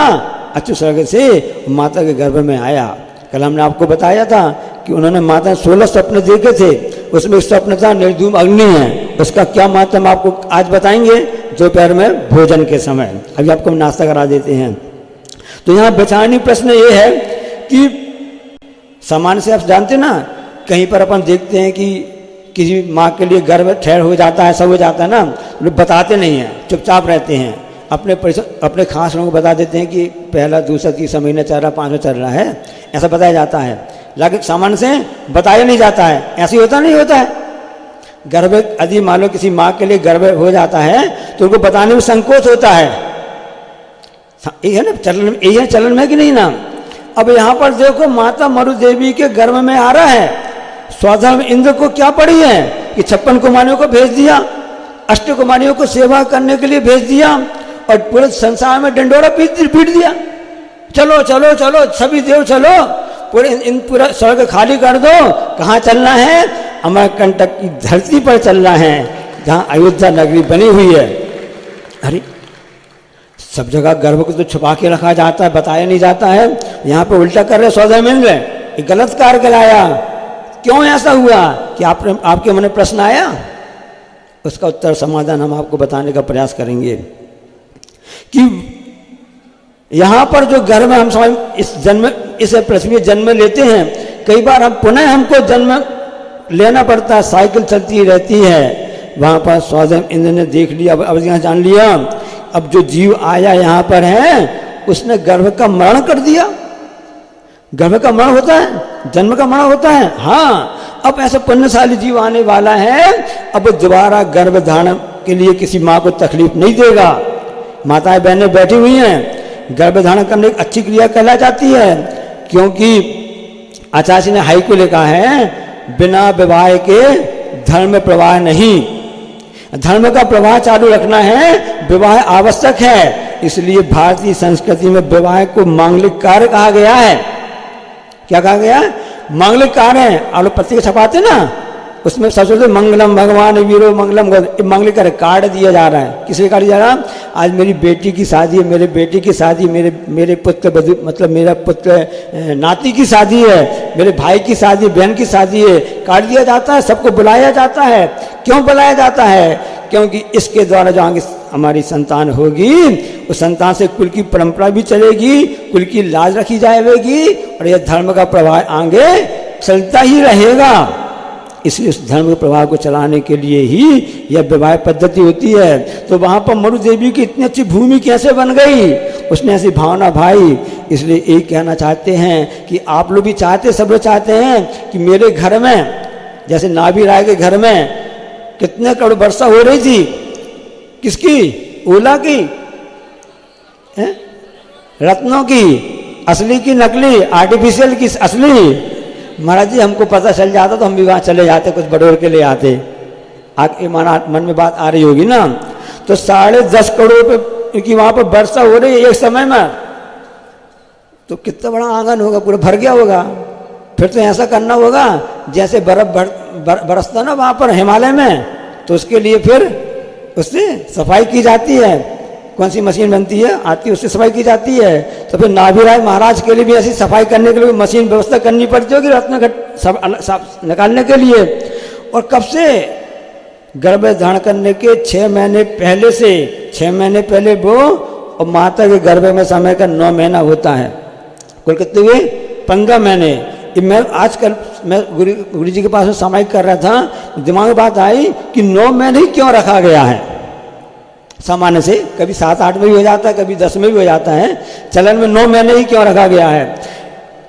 अच्युत स्वर्ग से माता के गर्भ में आया। कल हमने आपको बताया था कि उन्होंने माता 16 स्वप्न देखे थे, उसमें एक स्वप्न था निर्धूम अग्नि है। उसका क्या महत्व आपको आज बताएंगे दोपहर में भोजन के समय। अभी आपको नाश्ता करा देते हैं। तो यहाँ बेचानी प्रश्न ये है कि सामान्य से आप जानते ना, कहीं पर अपन देखते हैं कि किसी माँ के लिए गर्भ ठहर हो जाता है, सब हो जाता है ना, लोग बताते नहीं हैं, चुपचाप रहते हैं। अपने खास लोगों को बता देते हैं कि पहला, दूसरा, तीसरा महीना चल रहा, 5वां चल रहा है, ऐसा बताया जाता है। लेकिन सामान्य से बताया नहीं जाता है। ऐसे होता नहीं होता है। गर्भ यदि मान लो किसी माँ के लिए गर्भ हो जाता है तो उनको बताने में संकोच होता है। ये है ना चलन, यही है चलन में कि नहीं ना। अब यहाँ पर देखो माता मरु देवी के गर्भ में आ रहा है, स्वधर्म इंद्र को क्या पड़ी है कि 56 कुमारियों को भेज दिया, 8 कुमारियों को सेवा करने के लिए भेज दिया और पूरे संसार में डंडोरा पीट दिया। चलो चलो चलो सभी देव चलो, पूरे इन पूरा स्वर्ग खाली कर दो। कहाँ चलना है? अमरकंटक की धरती पर चलना है, जहाँ अयोध्या नगरी बनी हुई है। अरे सब जगह गर्भ को तो छुपा के रखा जाता है, बताया नहीं जाता है। यहाँ पे उल्टा कर रहे सौदा मिल रहे, ये गलत कार्य कराया। क्यों ऐसा हुआ कि आपके मन में प्रश्न आया? उसका उत्तर समाधान हम आपको बताने का प्रयास करेंगे कि यहाँ पर जो गर्भ हम समझ इस पृथ्वी जन्म लेते हैं, कई बार हम पुनः हमको जन्म लेना पड़ता है, साइकिल चलती रहती है। वहाँ पर स्वधर्म इंद्र ने देख लिया, अब यहाँ जान लिया, अब जो जीव आया यहाँ पर है उसने गर्भ का मरण कर दिया। गर्भ का मरण होता है, जन्म का मरण होता है। हाँ, अब ऐसा पुण्यशाली जीव आने वाला है, अब दोबारा गर्भ धारण के लिए किसी माँ को तकलीफ नहीं देगा। माताएं बहनें बैठी हुई हैं, गर्भ धारण करने की अच्छी क्रिया कहला जाती है, क्योंकि आचार्य ने हाई को लिखा है, बिना विवाह के धर्म प्रवाह नहीं। धर्म का प्रवाह चालू रखना है, विवाह आवश्यक है। इसलिए भारतीय संस्कृति में विवाह को मांगलिक कार्य कहा गया है। क्या कहा गया? मांगलिक कार्य है। आप लोग पत्रिका छपाते ना, उसमें सबसे मंगलम भगवान वीरो मंगलम, मांगलिक कार्ड दिया जा रहा है। किसके कार्ड दिया जा रहा है? आज मेरी बेटी की शादी है, मेरे बेटी की शादी, मेरे पुत्र मतलब मेरा पुत्र नाती की शादी है, मेरे भाई की शादी, बहन की शादी है, कार्ड दिया जाता है, सबको बुलाया जाता है। क्यों बुलाया जाता है? क्योंकि इसके द्वारा जो आगे हमारी संतान होगी, उस संतान से कुल की परंपरा भी चलेगी, कुल की लाज रखी जाएगी और यह धर्म का प्रवाह आगे चलता ही रहेगा। इसलिए उस धर्म के प्रवाह को चलाने के लिए ही यह विवाह पद्धति होती है। तो वहाँ पर मरु देवी की इतनी अच्छी भूमि कैसे बन गई? उसने ऐसी भावना भाई। इसलिए यही कहना चाहते हैं कि आप लोग भी चाहते, सब लोग चाहते हैं कि मेरे घर में, जैसे नाभि राय के घर में कितने करोड़ वर्षा हो रही थी, किसकी? ओला की, रत्नों की, असली की नकली, आर्टिफिशियल की असली। महाराज जी हमको पता चल जाता तो हम भी वहाँ चले जाते, कुछ बटोर के ले आते। आगे मन में बात आ रही होगी ना। तो 10.5 करोड़ रुपये की वहाँ पर वर्षा हो रही है एक समय में, तो कितना बड़ा आंगन होगा, पूरा भर गया होगा। फिर तो ऐसा करना होगा जैसे बर्फ बरसता ना वहाँ पर हिमालय में, तो उसके लिए फिर उससे सफाई की जाती है। कौन सी मशीन बनती है, आती है, उससे सफाई की जाती है। तो फिर नाभिराय महाराज के लिए भी ऐसी सफाई करने के लिए मशीन व्यवस्था करनी पड़ती होगी, रत्न घट सब निकालने के लिए। और कब से? गर्भ धारण करने के 6 महीने पहले से, 6 महीने पहले वो, और माता के गर्भ में समय का 9 महीना होता है। कुल कितने हुए? 15 महीने। मैं आजकल मैं गुरु जी के पास में सामायिक कर रहा था, दिमाग में बात आई कि 9 महीने ही क्यों रखा गया है। सामान्य से कभी 7-8 में भी हो जाता है, कभी 10 में भी हो जाता है, चलन में 9 महीने ही क्यों रखा गया है?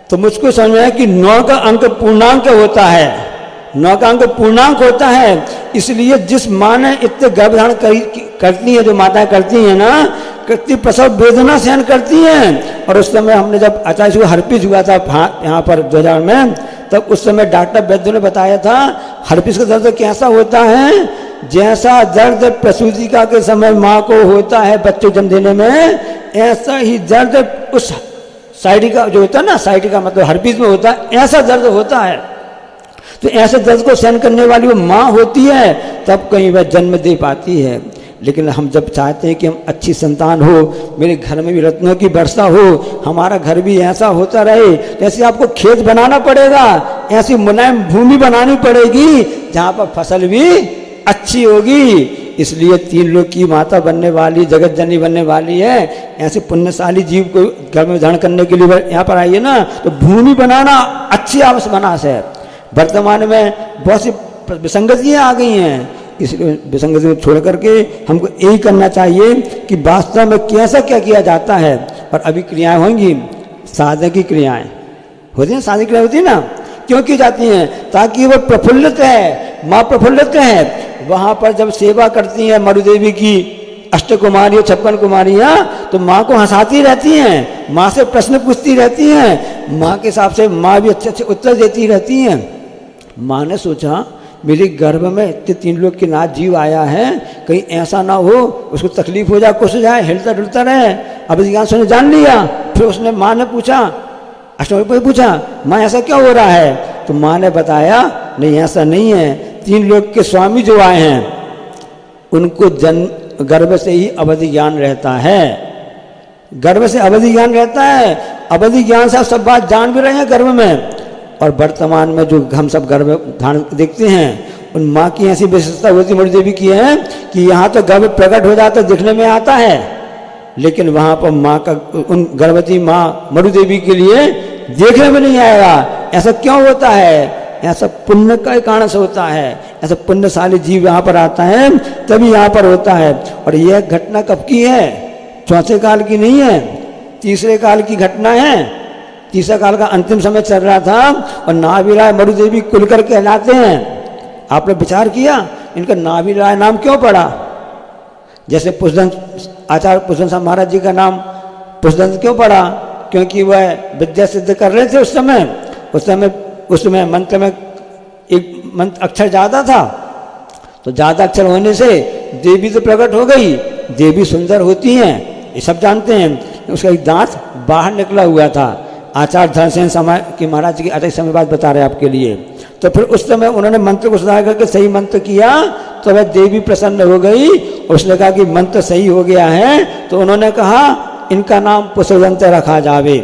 तो मुझको समझ में आया कि 9 का अंक पूर्णांक होता है, 9 का अंक पूर्णांक होता है। इसलिए जिस माँ ने इतने गर्भधारण करती है, जो माताएं करती हैं ना, कितनी प्रसव वेदना सहन करती हैं। और उस समय हमने जब अचानक से हर्पिस हुआ था यहाँ पर 2000 में, तब उस समय डॉक्टर वैद्य ने बताया था हर्पिस का दर्द कैसा होता है, जैसा दर्द प्रसूतिका के समय माँ को होता है बच्चे जन्म देने में, ऐसा ही दर्द उस साइटिका जो होता है ना, साइटिका मतलब हर्पिस में होता है, ऐसा दर्द होता है। तो ऐसे दर्द को सहन करने वाली वो माँ होती है, तब कहीं वह जन्म दे पाती है। लेकिन हम जब चाहते हैं कि हम अच्छी संतान हो, मेरे घर में भी रत्नों की वर्षा हो, हमारा घर भी ऐसा होता रहे, तो ऐसे आपको खेत बनाना पड़ेगा, ऐसी मुलायम भूमि बनानी पड़ेगी जहाँ पर फसल भी अच्छी होगी। इसलिए 3 लोग की माता बनने वाली, जगत जननी बनने वाली है, ऐसे पुण्यशाली जीव को घर में धारण करने के लिए यहाँ पर आइए ना, तो भूमि बनाना अच्छी आवश्यक बनास है। वर्तमान में बहुत सी विसंगतियाँ आ गई हैं, इसलिए विसंगति को छोड़ करके हमको यही करना चाहिए कि वास्तव में कैसा क्या किया जाता है। और अभी क्रियाएं होंगी, साधन की क्रियाएं होती हैं, साधन क्रियाएं होती है ना, क्यों की जाती हैं? ताकि वो प्रफुल्लित है, माँ प्रफुल्लित है। वहाँ पर जब सेवा करती हैं मरु देवी की, अष्टकुमारी 56 कुमारियां तो माँ को हंसाती रहती हैं, माँ से प्रश्न पूछती रहती हैं, माँ के हिसाब से माँ भी अच्छे अच्छे उत्तर देती रहती हैं। माँ ने सोचा मेरे गर्भ में इतने 3 लोग के नाथ जीव आया है, कहीं ऐसा ना हो उसको तकलीफ हो जाए, कुछ हो जाए, हिलता डुलता रहे। अब जिज्ञासु ने जान लिया। फिर उसने माँ ने पूछा, अष्टकुमारी को पूछा, माँ ऐसा क्यों हो रहा है? तो माँ ने बताया नहीं ऐसा नहीं है, 3 लोग के स्वामी जो आए हैं उनको जन्म गर्भ से ही अवधि ज्ञान रहता है, गर्भ से अवधि ज्ञान रहता है। अवधि ज्ञान से आप सब बात जान भी रहे हैं गर्भ में। और वर्तमान में जो हम सब गर्भ धारण देखते हैं उन माँ की ऐसी विशेषता होती मणि देवी की है कि यहाँ तो गर्भ प्रकट हो जाता दिखने में आता है, लेकिन वहाँ पर माँ का उन गर्भवती माँ मणि देवी के लिए देखने में नहीं आएगा। ऐसा क्यों होता है? ऐसा पुण्य का कारण से होता है, ऐसा पुण्यशाली जीव यहाँ पर आता है तभी यहाँ पर होता है। और यह घटना कब की है? चौथे काल की नहीं है, तीसरे काल की घटना है। तीसरा काल का अंतिम समय चल रहा था और नाभिराय मणि देवी कुलकर कहलाते हैं। आपने विचार किया इनका नाभिराय नाम क्यों पड़ा? जैसे पुष्पदंत आचार्य पुष्पदंत महाराज जी का नाम पुष्पदंत क्यों पड़ा? क्योंकि वह विद्या सिद्ध कर रहे थे उस समय मंत्र में एक मंत्र अक्षर ज़्यादा था, तो ज़्यादा अक्षर होने से देवी तो प्रकट हो गई। देवी सुंदर होती हैं, ये सब जानते हैं। उसका एक दांत बाहर निकला हुआ था। आचार्य धनसेन समय की महाराज की अटक समय बात बता रहे हैं आपके लिए। तो फिर उस समय उन्होंने मंत्र को सुधार करके सही मंत्र किया तो वह देवी प्रसन्न हो गई। उसने कहा कि मंत्र सही हो गया है, तो उन्होंने कहा इनका नाम पुष्पदंत रखा जावे।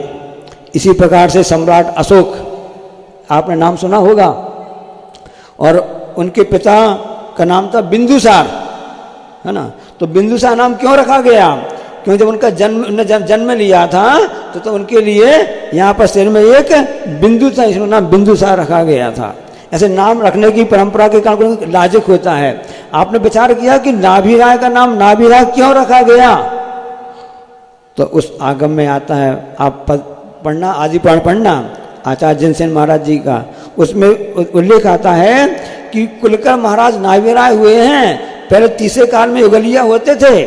इसी प्रकार से सम्राट अशोक, आपने नाम सुना होगा, और उनके पिता का नाम था बिंदुसार, है ना। तो बिंदुसार नाम क्यों रखा गया? क्योंकि जब उनका जन्म लिया था तो उनके लिए यहाँ पर सिर में एक बिंदु था, इसमें नाम बिंदुसार रखा गया था। ऐसे नाम रखने की परंपरा के कारण लाजिक होता है। आपने विचार किया कि नाभिराय का नाम नाभिराय क्यों रखा गया? तो उस आगम में आता है, आप पढ़ना, आदि पुराण पढ़ना, आचार्य जिनसेन महाराज जी का, उसमें उल्लेख आता है कि कुलकर महाराज नाभिराय हुए हैं। पहले तीसरे काल में युगलिया होते थे,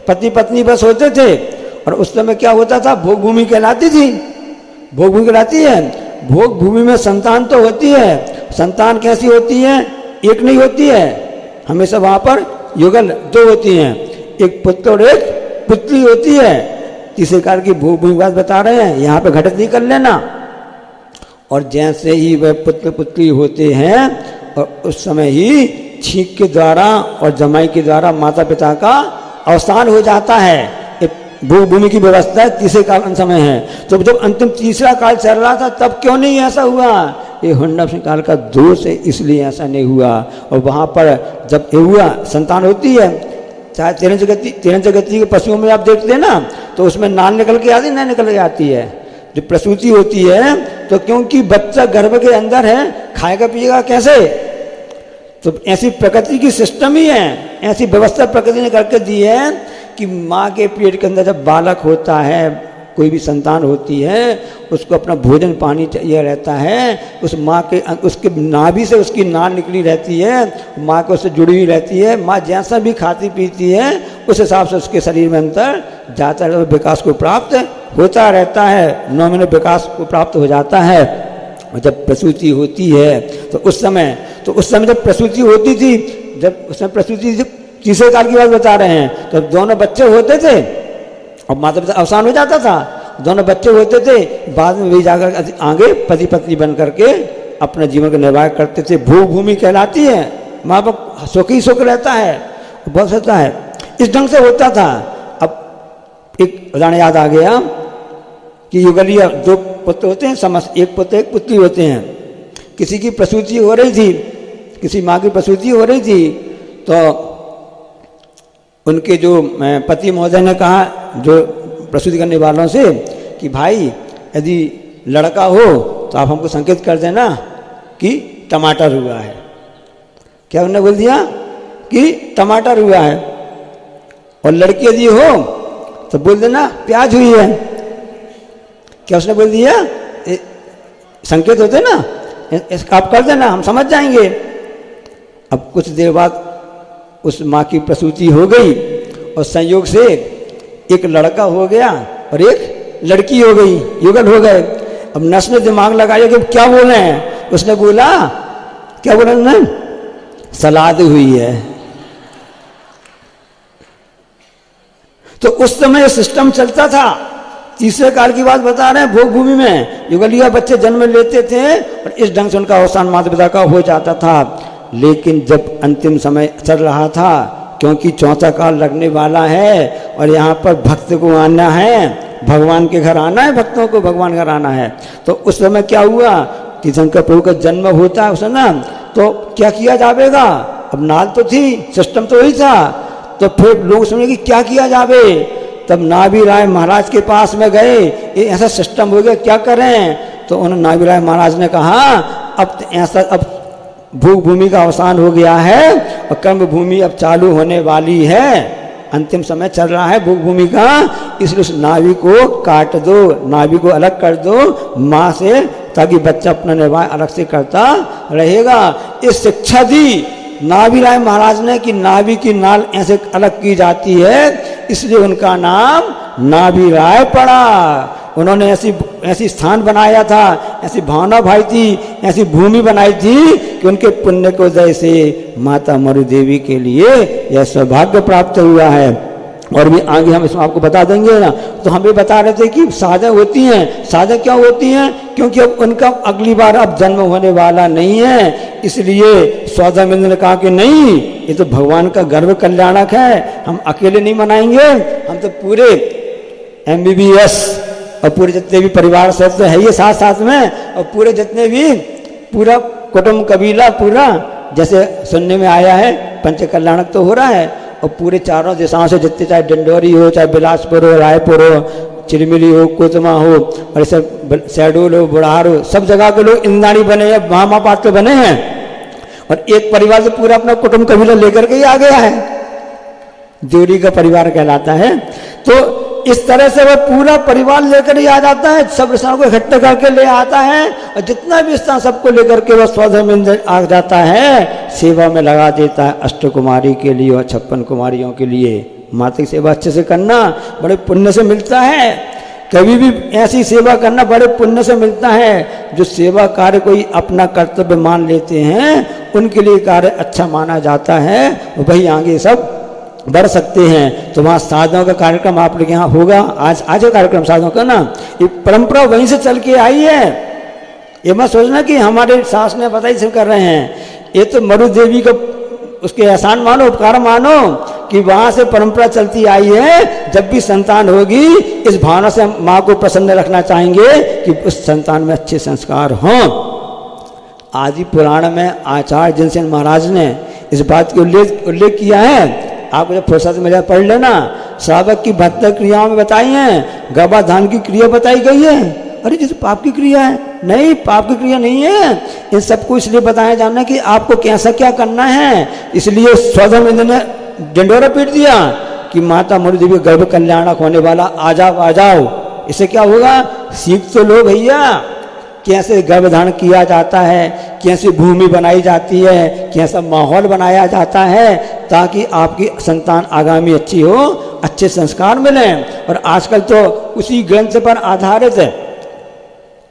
पति पत्नी बस होते थे। और उस समय क्या होता था? भोग भूमि कहलाती थी। भोग भूमि कहलाती है। भोग भूमि में संतान तो होती है, संतान कैसी होती है? एक नहीं होती है, हमेशा वहाँ पर युगल 2 होती हैं, एक पुत्र और एक पुत्री होती है। तीसरे काल की भोग भूमि बात बता रहे हैं, यहाँ पे घटित नहीं कर लेना। और जैसे ही वह पुत्र पुत्री होते हैं और उस समय ही छींक के द्वारा और जमाई के द्वारा माता पिता का अवसान हो जाता है। भोग भूमि की व्यवस्था है, तीसरे काल समय है। तो जब अंतिम तीसरा काल चल रहा था तब क्यों नहीं ऐसा हुआ? ये हुंडा सिंह काल का दोष है, इसलिए ऐसा नहीं हुआ। और वहाँ पर जब हुआ संतान होती है, चाहे 13 जगती के पशुओं में आप देखते हैं ना, तो उसमें नाल निकल के आती, नहीं निकल के आती है। जब प्रसूति होती है तो क्योंकि बच्चा गर्भ के अंदर है, खाएगा पिएगा कैसे? तो ऐसी प्रकृति की सिस्टम ही है, ऐसी व्यवस्था प्रकृति ने करके दी है कि माँ के पेट के अंदर जब बालक होता है, कोई भी संतान होती है, उसको अपना भोजन पानी चाहिए रहता है। उस माँ के उसके नाभि से उसकी नाल निकली रहती है, माँ को उससे जुड़ी हुई रहती है। माँ जैसा भी खाती पीती है उस हिसाब से उसके शरीर में अंतर जाता है, विकास को प्राप्त होता रहता है। 9 महीने विकास को प्राप्त हो जाता है। और जब प्रसूति होती है तो उस समय जब प्रसूति होती थी, जब उसमें प्रसूति तीसरे काल की बात बता रहे हैं, तो दोनों बच्चे होते थे और माता पिता अवसान हो जाता था। दोनों बच्चे होते थे, बाद में वही जाकर आगे पति पत्नी बन करके अपना जीवन का निर्वाह करते थे। भोग भूमि कहलाती है, माँ बाप सुख ही सुख रहता है, बहुत होता है, इस ढंग से होता था। अब एक उदाहरण याद आ गया कि युगलिया 2 पुत्र होते हैं, समस्त एक पुत्र एक पुत्री होते हैं। किसी की प्रसूति हो रही थी, किसी माँ की प्रसूति हो रही थी, तो उनके जो पति महोदय ने कहा जो प्रसूति करने वालों से कि भाई यदि लड़का हो तो आप हमको संकेत कर देना कि टमाटर हुआ है। क्या उन्होंने बोल दिया कि टमाटर हुआ है। और लड़की यदि हो तो बोल देना प्याज हुई है। क्या उसने बोल दिया? संकेत होते ना, आप कर देना, हम समझ जाएंगे। अब कुछ देर बाद उस माँ की प्रसूति हो गई और संयोग से एक लड़का हो गया और एक लड़की हो गई, युगल हो गए। अब नर्स ने दिमाग लगाया कि क्या बोल रहे हैं, उसने बोला, क्या बोला उन्होंने, सलाद हुई है। तो उस समय सिस्टम चलता था, तीसरे काल की बात बता रहे हैं, भोग भूमि में युगलिया बच्चे जन्म लेते थे और इस ढंग से उनका अवसान माता पिता का हो जाता था। लेकिन जब अंतिम समय चल रहा था, क्योंकि चौथा काल लगने वाला है और यहाँ पर भक्त को आना है, भगवान के घर आना है, भक्तों को भगवान घर आना है, तो उस समय क्या हुआ कि शंकर प्रभु का जन्म होता है उस समय, तो क्या किया जाएगा। अब नाल तो थी, सिस्टम तो वही था, तो फिर लोग समझे कि क्या किया जावे। तब नाभि राय महाराज के पास में गए, ये ऐसा सिस्टम हो गया, क्या करें। तो उन्होंने नाभि राय महाराज ने कहा, अब ऐसा, अब भोग भूमि का अवसान हो गया है और कर्म भूमि अब चालू होने वाली है, अंतिम समय चल रहा है भोग भूमि का, इसलिए उस नाभि को काट दो, नाभि को अलग कर दो माँ से, ताकि बच्चा अपना निर्वाह अलग से करता रहेगा। इस शिक्षा दी नाभि राय महाराज ने कि नाभि की नाल ऐसे अलग की जाती है, इसलिए उनका नाम नाभि राय पड़ा। उन्होंने ऐसी स्थान बनाया था, ऐसी भावना भाई थी, ऐसी भूमि बनाई थी कि उनके पुण्य को उदय से माता मरु देवी के लिए यह सौभाग्य प्राप्त हुआ है। और भी आगे हम इसमें आपको बता देंगे ना। तो हम भी बता रहे थे कि साधक होती हैं, साधक क्या होती हैं, क्योंकि अब उनका अगली बार अब जन्म होने वाला नहीं है, इसलिए सौदामिंद्र ने कहा कि नहीं, ये तो भगवान का गर्व कल्याणक है, हम अकेले नहीं मनाएंगे, हम तो पूरे MBBS और पूरे जितने भी परिवार सदस्य है ये साथ साथ में, और पूरे जितने भी पूरा कुटुंब कबीला पूरा, जैसे सुनने में आया है पंच कल्याणक तो हो रहा है, और पूरे चारों दिशाओं से जितने, चाहे डिंडोरी हो, चाहे बिलासपुर हो, रायपुर हो, चिरमिली हो, कोतमा हो, और ऐसे शहडोल हो, बुढ़ार हो, सब जगह के लोग इंद्राणी बने हैं, महामापात्र बने हैं, और एक परिवार से पूरा अपना कुटुंब कबीला लेकर के ही आ गया है, जोड़ी का परिवार कहलाता है। तो इस तरह से वह पूरा परिवार लेकर ही आ जाता है, सब रिश्तेदारों को इकट्ठा करके ले आता है, और जितना भी रिश्ता सबको लेकर के वह सौदामिंद्र आ जाता है, सेवा में लगा देता है, अष्टकुमारी के लिए और 56 कुमारियों के लिए। माता की सेवा अच्छे से करना बड़े पुण्य से मिलता है, कभी भी ऐसी सेवा करना बड़े पुण्य से मिलता है। जो सेवा कार्य कोई अपना कर्तव्य मान लेते हैं, उनके लिए कार्य अच्छा माना जाता है, वही आगे सब बढ़ सकते हैं। तो वहाँ साधनों का कार्यक्रम आप लोग यहाँ होगा, आज का कार्यक्रम साधनों का ना, ये परंपरा वहीं से चल के आई है। ये मत सोचना कि हमारे सास ने बताई सिर्फ कर रहे हैं, ये तो मरु देवी का उसके एहसान मानो, उपकार मानो कि वहाँ से परंपरा चलती आई है। जब भी संतान होगी, इस भावना से हम माँ को प्रसन्न रखना चाहेंगे कि उस संतान में अच्छे संस्कार हों। आदि पुराण में आचार्य जिनसेन महाराज ने इस बात की उल्लेख किया है, आपको जब फुर्सत मिले पढ़ लेना। श्रावक की 72 क्रियाओं में बताई हैं, गर्भाधान की क्रिया बताई गई है। अरे जैसे पाप की क्रिया है, नहीं, पाप की क्रिया नहीं है, इन सबको इसलिए बताया जाना कि आपको कैसा क्या करना है। इसलिए सौदामिंद्र ने डंडोरा पीट दिया कि माता मरु देवी गर्भ कल्याणक होने वाला, आ जाओ आ जाओ। इससे क्या होगा, सीख तो लो भैया, कैसे गर्भधारण किया जाता है, कैसे भूमि बनाई जाती है, कैसा माहौल बनाया जाता है, ताकि आपकी संतान आगामी अच्छी हो, अच्छे संस्कार मिलें। और आजकल तो उसी ग्रंथ पर आधारित है,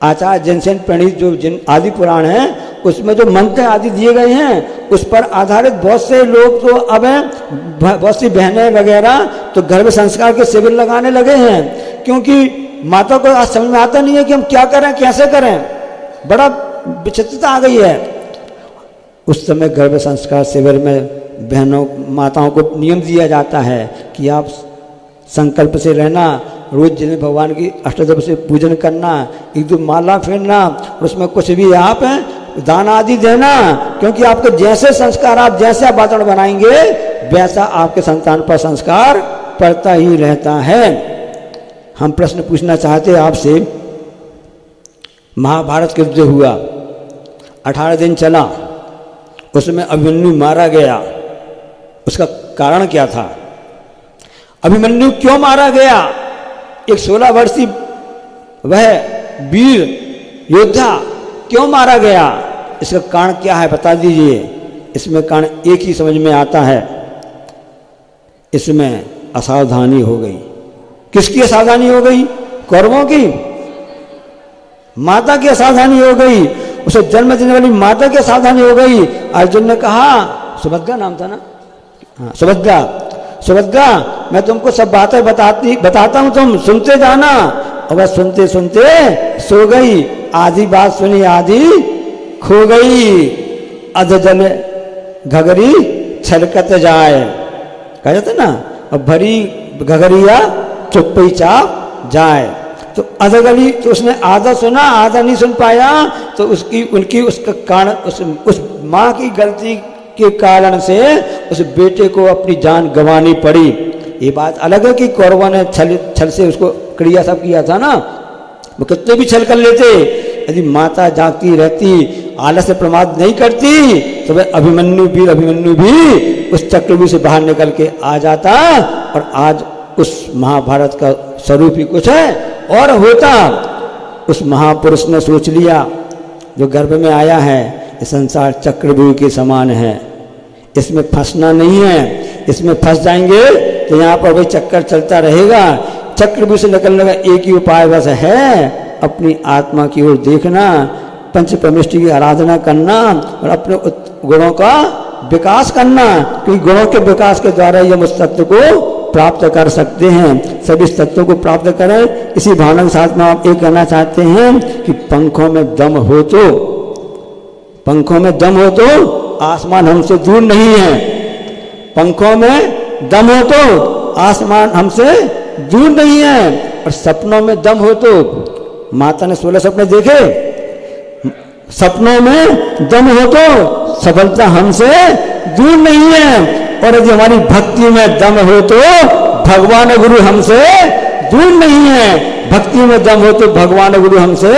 आचार्य जिनसेन प्रणीत जो आदि पुराण है, उसमें जो मंत्र आदि दिए गए हैं, उस पर आधारित बहुत से लोग तो अब बहुत सी बहनें वगैरह तो गर्भ संस्कार के शिविर लगाने लगे हैं, क्योंकि माता को आज समझ में आता नहीं है कि हम क्या करें, कैसे करें, बड़ा विचित्रता आ गई है। उस समय गर्भ संस्कार शिविर में बहनों माताओं को नियम दिया जाता है कि आप संकल्प से रहना, रोज जिन्हें भगवान की अष्टदश से पूजन करना, एक दो माला फेरना, और उसमें कुछ भी आप दान आदि देना, क्योंकि आपके जैसे संस्कार, आप जैसे वातावरण बनाएंगे, वैसा आपके संतान पर संस्कार पड़ता ही रहता है। हम प्रश्न पूछना चाहते हैं आपसे, महाभारत के युद्ध हुआ, 18 दिन चला, उसमें अभिमन्यु मारा गया, उसका कारण क्या था? अभिमन्यु क्यों मारा गया? एक 16 वर्षीय वह वीर योद्धा क्यों मारा गया? इसका कारण क्या है, बता दीजिए। इसमें कारण एक ही समझ में आता है, इसमें असावधानी हो गई। किसकी असावधानी हो गई? कौरवों की। माता की असावधानी हो गई, उसे जन्म देने वाली माता की असावधानी हो गई। अर्जुन ने कहा, सुभद्रा नाम था ना, हाँ सुभद्रा, सुभद्रा मैं तुमको सब बातें बताता हूं, तुम सुनते जाना। और वह सुनते सुनते सो गई। आधी बात सुनी आधी खो गई। अध जल घगरी छलकत जाए, कहा जाता ना, अब भरी घगरिया चुप्पी चाप जाए। तो अधगली, तो उसने आधा सुना आधा नहीं सुन पाया, तो उनकी उसका कारण, उस माँ की गलती के कारण से उस बेटे को अपनी जान गंवानी पड़ी। ये बात अलग है कि कौरवों ने छल से उसको क्रिया सब किया था ना, वो कितने भी छल कर लेते। यदि माता जागती रहती, आलस से प्रमाद नहीं करती, तो वह अभिमन्यु भी उस चक्रव्यूह से बाहर निकल के आ जाता। और आज उस महाभारत का स्वरूप ही कुछ है और होता। उस महापुरुष ने सोच लिया, जो गर्भ में आया है ये संसार चक्रव्यूह के समान है, इसमें फंसना नहीं है। इसमें फंस जाएंगे तो यहाँ पर वही चक्कर चलता रहेगा। चक्रव्यूह से निकलने का एक ही उपाय बस है, अपनी आत्मा की ओर देखना, पंच परमेष्टि की आराधना करना और अपने गुणों का विकास करना। क्योंकि गुणों के विकास के द्वारा ही हम उस तत्व को प्राप्त कर सकते हैं। सभी इस तत्वों को प्राप्त करें। इसी भावना के साथ में आप ये कहना चाहते हैं कि पंखों में दम हो तो आसमान हमसे दूर नहीं है। पंखों में दम हो तो आसमान हमसे दूर नहीं है। और सपनों में दम हो तो, माता ने 16 सपने देखे, सपनों में दम हो तो सफलता हमसे दूर नहीं है। और यदि हमारी भक्ति में दम हो तो भगवान गुरु हमसे दूर नहीं है। भक्ति में दम हो तो भगवान गुरु हमसे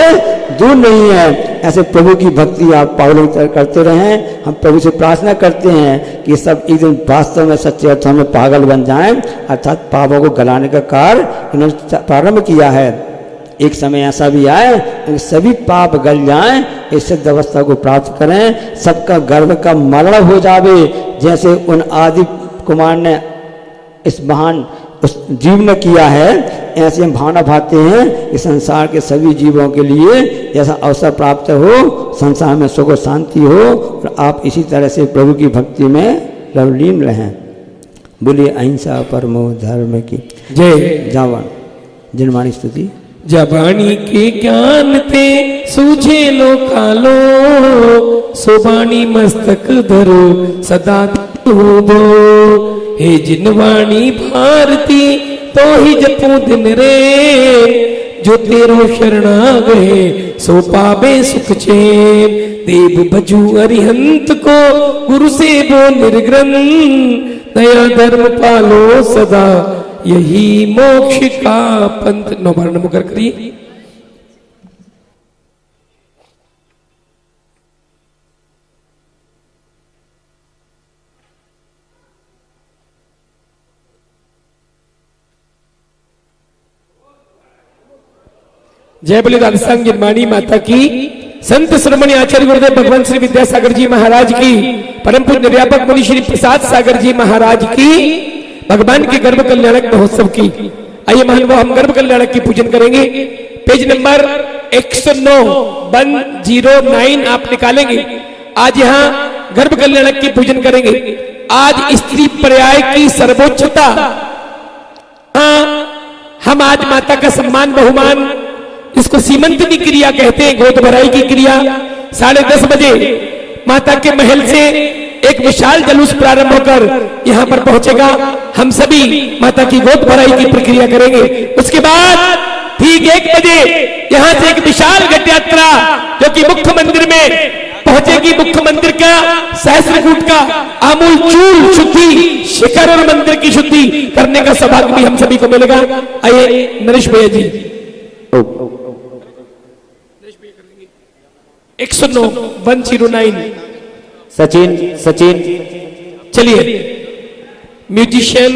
दूर नहीं है। ऐसे प्रभु की भक्ति आप पावलों करते रहें। हम प्रभु से प्रार्थना करते हैं कि सब एक दिन वास्तव में सच्चे अर्थों में पागल बन जाएं, अर्थात पापों को गलाने का कार्य इन्होंने प्रारंभ किया है। एक समय ऐसा भी आए कि सभी पाप गल जाएं, इस सिद्ध अवस्था को प्राप्त करें, सबका गर्भ का मरण हो जावे। जैसे उन आदि कुमार ने इस महान उस जीव ने किया है, ऐसे हम भावना भाते हैं कि संसार के सभी जीवों के लिए ऐसा अवसर प्राप्त हो, संसार में सुख और शांति हो और आप इसी तरह से प्रभु की भक्ति में लवलीन रहें। बोलिए अहिंसा परमो धर्म की जय। जावन जिनवाणी स्तुति। जबानी के ज्ञान ते सूझे लो कालो, सुबानी मस्तक धरो सदा दो। हे जिनवाणी भारती तो ही जपू दिन रे, जो तेरो शरणा गए सो पावे सुख चैन। देव बजू अरिहंत को गुरु से वो निर्ग्रन, दया धर्म पालो सदा यही मोक्ष का पंथ। 9 बार नमोकार करिए। जय बोले राजस्थान गिरमानी माता की। संत श्रमणी आचार्य गुरुदेव भगवान श्री विद्यासागर जी महाराज की, परम पूज्य निर्यापक मुनि श्री प्रसाद सागर जी महाराज की, भगवान के गर्भ कल्याणक महोत्सव की। आइए महानुभाव हम गर्भ कल्याणक की पूजन करेंगे। पेज नंबर 109 आप निकालेंगे। आज यहाँ गर्भ कल्याणक की पूजन करेंगे। आज स्त्री पर्याय की सर्वोच्चता, हम आज माता का सम्मान बहुमान, इसको सीमंतनी क्रिया कहते हैं, गोद भराई की क्रिया। 10:30 बजे माता के महल से एक विशाल जुलूस प्रारंभ होकर यहाँ पर पहुंचेगा। हम सभी माता की गोद भराई की प्रक्रिया करेंगे। उसके बाद ठीक 1 बजे यहाँ से एक विशाल घट यात्रा जो कि मुख्य मंदिर में पहुंचेगी। मुख्य मंदिर का सहस्त्रकूट का आमूल चूल शुद्धि, शिखर और मंदिर की शुद्धि करने का सौभाग्य भी हम सभी को मिलेगा। आइए नरेश भैया जी। 109 सचिन चलिए म्यूजिशियन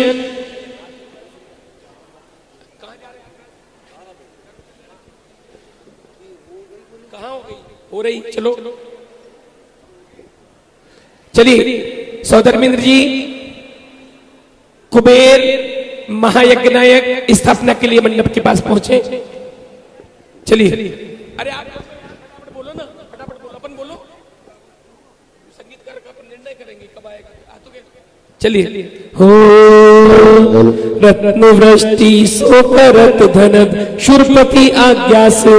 कहाँ हो रही, चलो चलिए। सौधर्मेंद्र जी, कुबेर महायज्ञ नायक स्थापना के लिए मंडप के पास पहुंचे। चलिए, अरे आप बोलो ना, फटाफट बोलो, अपन बोलो, संगीतकार का अपन निर्णय करेंगे कब आएगा। चलिए, हो रत्न वृष्टि सो करत धनद शूरपति आज्ञा से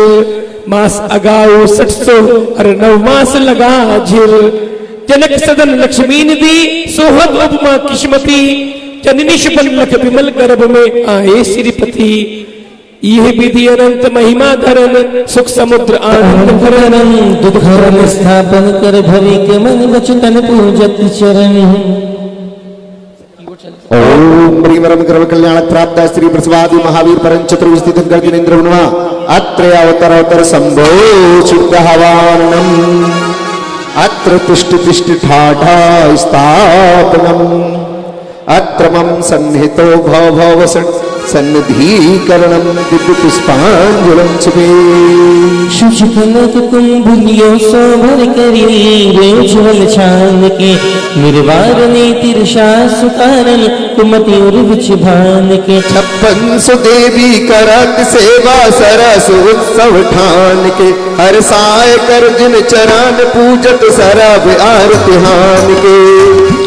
मास अगाओ 600 और 9 मास लगा झिर जनक सदन लक्ष्मी निधि सोहद उपमा किस्मती जननी शुभन लख विमल गर्भ में आए श्रीपति यह विधि अनंत महिमा धरन सुख समुद्र आनंद भरन दुख हरण स्थापन कर भवि के मन वचन पूजत चरण। ओम प्रीमरम कर्म कल्याण प्राप्त श्री प्रसवादि महावीर परम चतुर्विस्थित गर्जनेन्द्र हुआ अत्र अवतर संभो शुद्ध हवानम अत्र तुष्ट तिष्ट ठाठा स्थापनम अत्र मम सन्निहितो भव भव सन्निधीकरणम दिव्य पुष्पांजलि छुपे शुचिकनक कुंभलियो सोभर करी रेज्वल छान के निर्वार ने तिरशा सुकारण कुमति उर्विच भान के 56 देवी करत सेवा सरस उत्सव ठान के हर साय कर जिन चरण पूजत सरब आरतिहान के।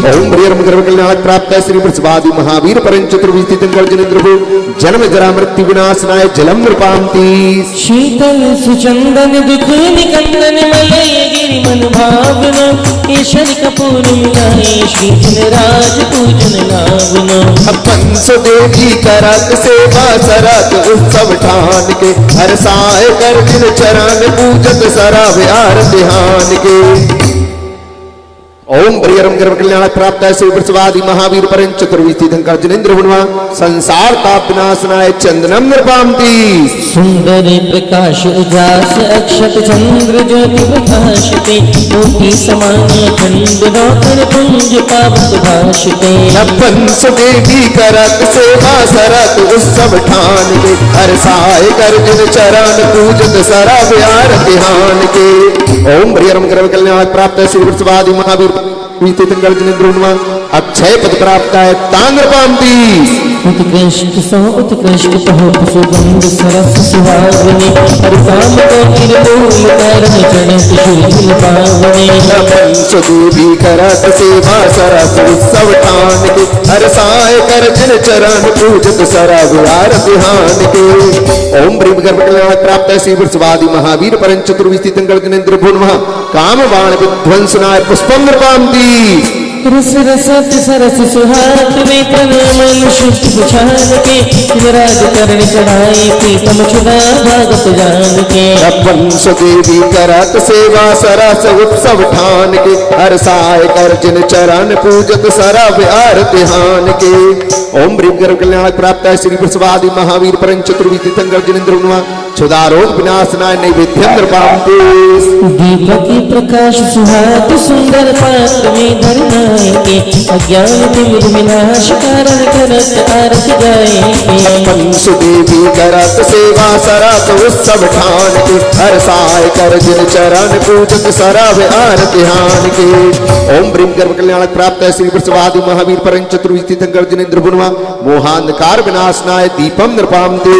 ओम प्रियम गर्भ कल्याण प्राप्त श्री प्रसवादि महावीर परम चतुर्विस्थित गर्जनेन्द्र जन्म जरा मृत्यु विनाशनाय जलम नृपांति शीतल सुचंदन दुख निकंदन मलय गिरि मन भावना ईश्वर कपूर मिलाए श्री राज पूजन लावना। 56 देवी करत सेवा सरत उत्सव ठान के हर साय कर जिन चरण पूजत सरब आरतिहान के। ओम प्रियम गर्भ कल्याण प्राप्त श्री प्रसवादि महावीर परम चतुर्विस्थित गर्जनेन्द्र हुआ संसार ताप विनाशनाय चंदनम नृपांति सुंदर प्रकाश उजास अक्षत चंद्र ज्योति प्रकाशते मोती समान खंड नौकर पुंज पावक भाषते। 56 देवी करत सेवा सरत उत्सव ठान के हर साय कर जिन चरण पूजत सरब आरतिहान के। ओम प्रियम गर्भ कल्याण प्राप्त श्री प्रसवादि महावीर अक्षय पद प्राप्त है तांग्रपांति उत्कृष्ट सो उत्कृष्ट कहो सुगंध सरस सुहावनी हर काम को निर्मूल कारण चरण शूल पावनी। 56 देवी करत सेवा सरस उत्सव ठान के हर साय कर जिन चरण पूजत सरब आरतिहान के। ओम प्रेम गर्भ कल्याण प्राप्त श्री प्रसवादि महावीर परम चतुर्विस्थित गर्जनेन्द्र भुवः काम बाण विध्वंसनाय पुष्पम नृपांति रस रसत सरस सुहात में तन मन शुद्ध पुछान के राज करण चढ़ाए प्रीतम छुड़ा भागत जान के। 56 देवी करत सेवा सरस उत्सव ठान के हर साय कर जिन चरण पूजत सरब आरतिहान के। ओम प्रेम गर्भ कल्याण प्राप्त श्री प्रसवादि महावीर परम चतुर्विस्थित गर्जनेन्द्र हुआ क्षुधारोग विनाशनाय नैवेद्यम नृपांति दीपक प्रकाश सुहात सुंदर पात्र में धरना के अज्ञान तिमिर विनाश कारण करत आरती गाए। 56 देवी करत सेवा सरत उत्सव ठान के हर साय कर जिन चरण पूजत सरब आरतिहान के। ओम प्रेम गर्भ कल्याण प्राप्त श्री प्रसवादि महावीर परम चतुर्विस्थित गर्जनेन्द्र भुवः मोहांधकार विनाशनाय दीपम नृपांति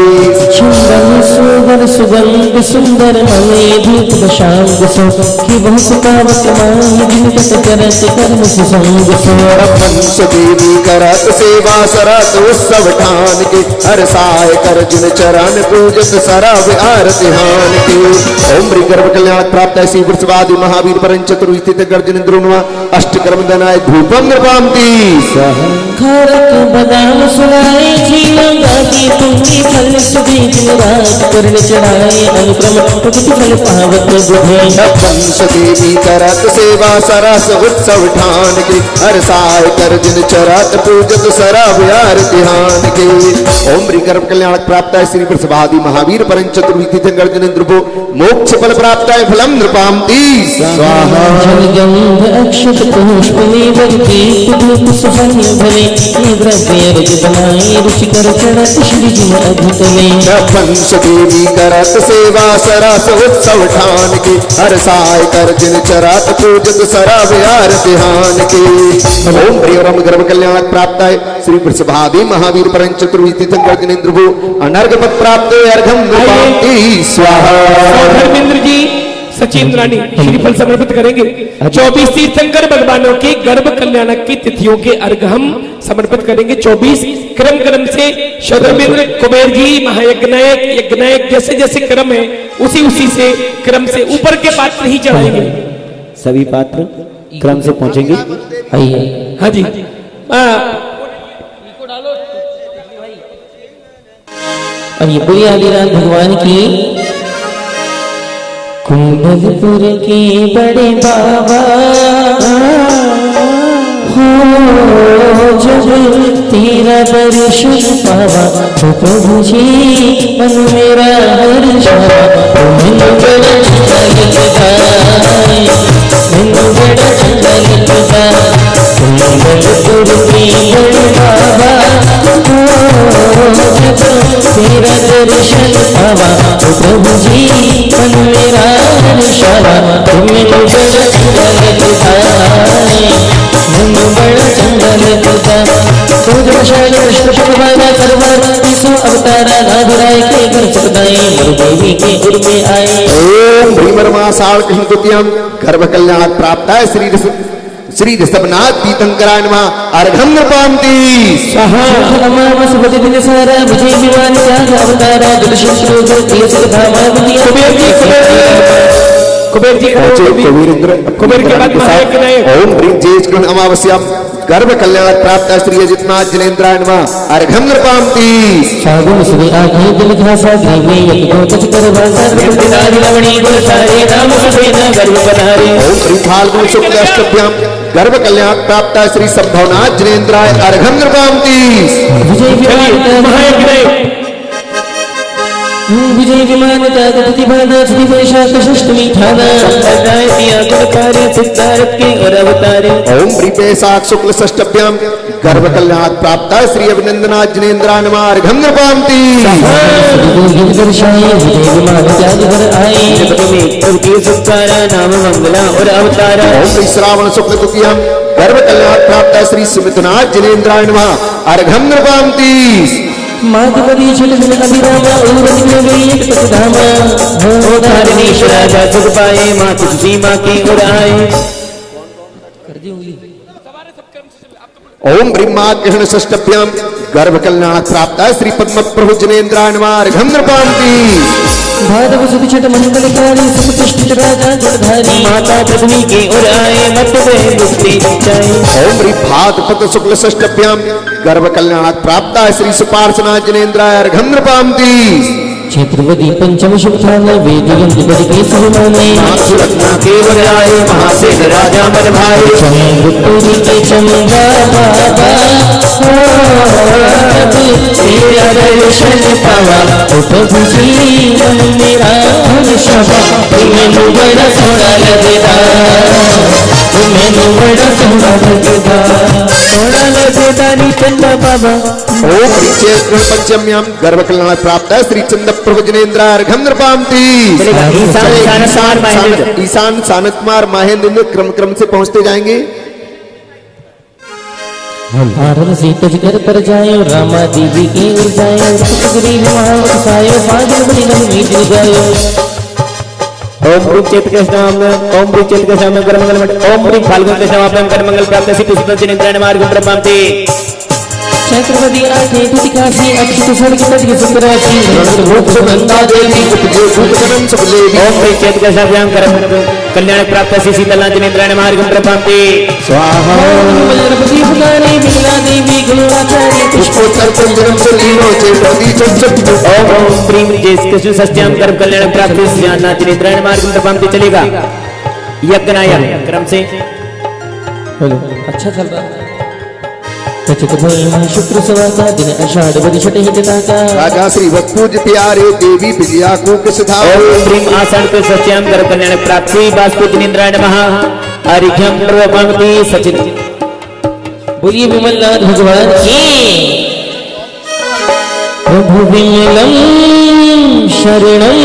सुंदर सुगंध सुंदर मलय धूप शांग सो कि बहुत पावक माई जिनकत करत कर्म सुसंग सो। 56 देवी करत सेवा सरत उत्सव ठान के हर साय कर जिन चरण पूजत सरब आरतिहान के। ओम गर्भ कल्याण प्राप्त श्री प्रसवादि महावीर परम चतुर्विस्थित गर्जनेन्द्र हुआ अष्टकर्म दनाय धूपम नृपांति खरक बदाम सुनाए जीवन गाती पुण्य फल सुधी दिन रात करण चढ़ाए अनुक्रम प्रकृति फल पावक बुधे। 56 देवी करत सेवा सरस उत्सव ठान के हर साय कर जिन चरत पूजत सरब आरतिहान के। ओम गर्भ कल्याण प्राप्त श्री प्रसवादि महावीर परम चतुर्विस्थित गर्जनेन्द्र मोक्ष फल प्राप्त फलम नृपांति स्वाहा। गंध अक्षत पुष्प निवर की धूप सुगंध भरे द्रव्य रज बनाए रुचिकर चढ़त श्री जी अद्भुत में। 56 देवी करत सेवा सरस उत्सव ठान के हर साय कर जिन चरात पूजत सरा विहार ध्यान के। ओम प्रियरम गर्भ कल्याण प्राप्त है श्री वृषभादि महावीर परं चतुर्विधि तीर्थंकर जिनेन्द्र भो अनर्घ पद प्राप्त अर्घम नृपांति स्वाहा। धर्मेंद्र जी सचिंद्रानी श्रीफल समर्पित करेंगे। 24 तीर्थंकर भगवानों की गर्भ कल्याण की तिथियों के अर्घ हम समर्पित करेंगे। 24 क्रम क्रम से शौधर्मेंद्र कुबेर जी महायज्ञनायक यज्ञनायक जैसे जैसे क्रम है उसी से क्रम से ऊपर के पात्र ही चढ़ाएंगे। सभी पात्र क्रम से पहुंचेंगे। आइए। हाँ जी और ये बोलिए आदिनाथ भगवान की। कुंडलपुर के बड़े बाबा हो जब तेरा दर्शन पावा तो प्रभु जी मन मेरा हर्षावा। मैनू बड़ा चंगा लगदा मैनू बड़ा चंगा लगदा कुंडलपुर के बड़े बाबा हो जब तेरा दर्शन पावा तो प्रभु जी मन मेरा हर्षावा। मैनू बड़ा चंगा लगदा मैनू बड़ा चंगा लगदा। अवतारा नाभिराय के घर चकदाए देवी के गुर में आए। ओम भीमरमासाल कृष्ण तुत्यम गर्भ कल्याण प्राप्त है श्री ऋषभनाथ तीर्थंकराय नमः अर्घम नृपांति स्वाहा। नमस्ते दिन सारा विजय विमान त्याग अवतारा जलशंकर प्रिय सुधामा कुबेर जी कुबेर के बाद महायज्ञनायक। ओम ह्रीं ज्येष्ठ ग्रहण अमावस्या गर्भ कल्याण प्राप्त श्री अजितनाथ जिनेन्द्राय नमः अर्घम नृपांति। फागुन सुबह आगे दिल घासा ग्रीवे यज्ञो तज कर भासा निर्दिदारी लवणी गुण सारे नाम सुबेना गर्भ बनारे। ओम ह्रीं फाल्गुन शुक्ल अष्टभ्याम गर्भ कल्याण प्राप्त श्री संभवनाथ जिनेन्द्राय अर्घम नृपांति। विजय विमान महायज्ञनायक विजय विमान त्याग प्रतिभाना श्री वैशाख षष्टमी ठाना संप्रदाय दिया गुणकारी सिद्धार्थ के और अवतारे। ओम वैशाख शुक्ल षष्टभ्याम गर्भ कल्याण प्राप्त श्री अभिनंदनाथ जिनेन्द्राय नमः अर्घम नृपांति। विजय विमान त्याग कर आए नाम मंगला और अवतारा। ओम श्रावण शुक्ल तृतीयाम गर्भ कल्याण प्राप्त श्री सुमितनाथ जिनेन्द्राय नमः अर्घम नृपांति। माधवरी छलन अभिरामा उर्वशी में गई एक तकधामा हो धारणेश्वर राजा सुख पाए माँ तुलसी माँ की ओर आए। ओम ब्रह्मा ग्रहण षष्टभ्याम गर्भ कल्याण प्राप्त श्री पद्म प्रभु जिनेन्द्राय नमः अर्घम नृपांति। भादव सुद छठ मंगलकारी सुप्रतिष्ठित राजा गुणधारी माता पृथ्वी की ओर आए मत में मुक्ति जाए। ओम भाद्रपद शुक्ल षष्टभ्याम गर्भ कल्याण प्राप्त श्री सुपार्श्वनाथ जिनेन्द्राय अर्घम नृपांति। क्षेत्रवती पंचम शुभ ठान वेद यंत्र बल के सहमाने रत्ना के ओर आए महासेन राजा मन भाई। चंद्रपुरी के चंदा बाबा तेरा दर्शन पावा तो प्रभु जी मन मेरा हर्षावा। मैनू बड़ा सोना लगदा मैनू बड़ा सोना लगदा सोना लगदा नी चंदा बाबा। ओम चैत्र पंचम्याम गर्भ कल्याण प्राप्त श्री चंद्र प्रभु जिनेन्द्राय अर्घम नृपांति। ईशान सानत कुमार महेंद्र क्रम क्रम से पहुंचते जाएंगे। भारत से तजगर पर जाए रामा देवी की ओर जाए गरीब वहाँ उठाए फागुन बड़ी नमी दिल गायो। ओम रूप चेत के नाम ओम रूप चेत के नाम कर मंगल मठ ओम रूप फाल्गुन के नाम कर मंगल प्राप्त श्री पुष्प जिनेन्द्राय मार्ग प्रभांति। चक्रवती आके तुतिकासी अक्षत सड़क तज के सुंदरासी रूप सुगंधा देवी उपजे उपजनम सुलेवी। ओम रूप चेत के नाम कर कल्याण प्राप्त श्री शीतला जिनेन्द्राय मार्ग प्रभांति स्वाहा। गणपति पुकारे विमला देवी गुणवाचार्य पुष्पोत्तर कुंजरम सुलीनो चेतवती चंचक। ओम प्रीम जैसे सत्याम कर्म कल्याण प्राप्त श्री जान्नाथ जिनेन्द्राय मार्ग प्रभांति चलेगा। यज्ञनायक क्रम से अच्छा चल रहा शुक्र सवा का दिन आषाढ़ बदी छठे हिता का राजा श्री भक्पूज प्यारे देवी विजया को किसधा। ओम प्रीम आषाढ़ के सत्याम कर्म कल्याण प्राप्ति वास्तु जिनेन्द्राय नमः अर्घ्यम प्रभांति सचिन। बोलिए विमलनाथ भगवान की। प्रभु विमलम शरणम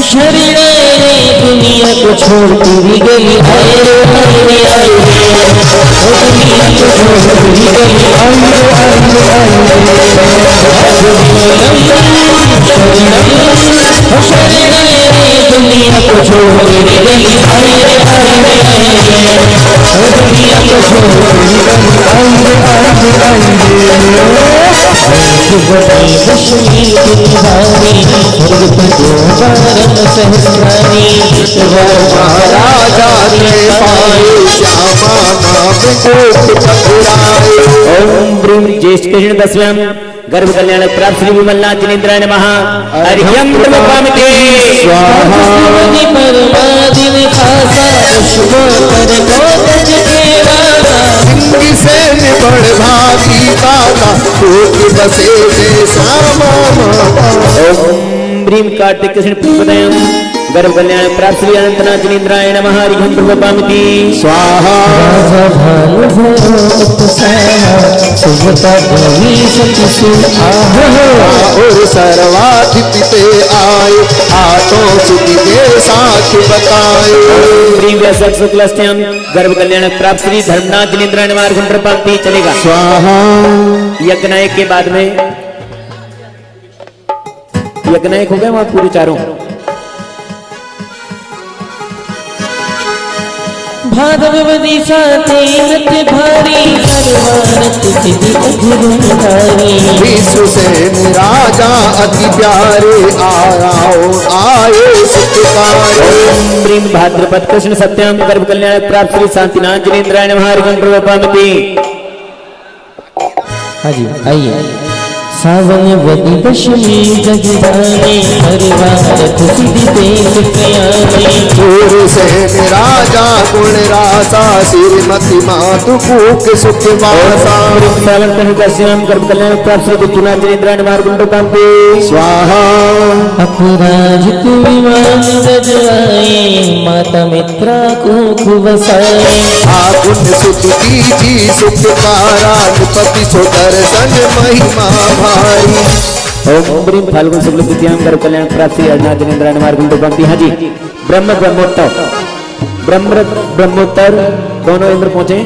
शरीर दुनिया को छोड़ तेरी गली आए रे दुनिया को छोड़ तेरी गली आए शरीर दुनिया को छोड़ तेरी गली आए दुनिया को छोड़ तेरी गली कश्मीर तुम्हारी स्वर्ग परम सहस्रानी महाराजा ने पाए श्यामा नाम कोट पकड़ाए। ओम ब्रीम ज्येष्ठ कृष्ण दशव्याम गर्भ कल्याण प्राप्त श्री विमलनाथ जिनेन्द्राय नमः। हरियम प्रभुपामिते स्वाहा परमादिन खासा पुष्पो पर कोटज के राजा सिंह से निबड़ भागी दाता कोट बसे जे श्यामा माता। ओम ब्रीम कार्तिक कृष्ण पुष्पदयम गर्भ कल्याण प्राप्त श्री अनंतनाथ जिनेन्द्राय नमः। हरियम प्रभुपामिते स्वाहा राजा भानु भोक्तसाहा सुभता देवी सती सुआहा और सर्वाधिपति ते आए हाथों सुखी के साथ बताए। ब्रीम व्यासक शुक्लस्त्यम गर्भ कल्याण प्राप्त श्री धर्मनाथ जिनेन्द्राय नमः। हरियम प्रभुपामिते चलेगा। स्वाहा यज्ञनायक के बाद में यज्ञनायक हो गए वहां पूरे चारों। भादवदी साथे नृत्य भारी सर्वानत सिद्धि अघुरुधारी विश्व से राजा अति प्यारे आराओ आए सत्कारे। ओम ब्रीम भाद्रपद कृष्ण सत्यम गर्भ कल्याण प्राप्त श्री शांतिनाथ जिनेन्द्राय नमः। हरियम प्रभुपामिते। हाँ जी आइए। सावन वदी दशमी जगदाने परिवार खुशी देश कयाने पूर से राजा गुण रासा श्रीमती मातु कूक सुख वासा। श्रावण कृष्ण दशव्याम गर्भ कल्याण प्राप्त श्री विद्युनाथ जिनेन्द्राय नमः। हरियम प्रभुपामिते स्वाहा अपराजित विमान रजवाए माता मित्रा को खुवसाए आगुन सुख कीजी सुख कारा पति सो दर्शन महिमा भारी। ओम ब्रीम फाल्गुन शुक्ल तृतीयाम गर्भ कल्याण प्राप्त श्री अनंतनाथ जिनेन्द्राय नमः। हरियम प्रभुपामिते। हाँ जी ब्रह्म ब्रह्मोत्तर दोनों इंद्र पहुंचे।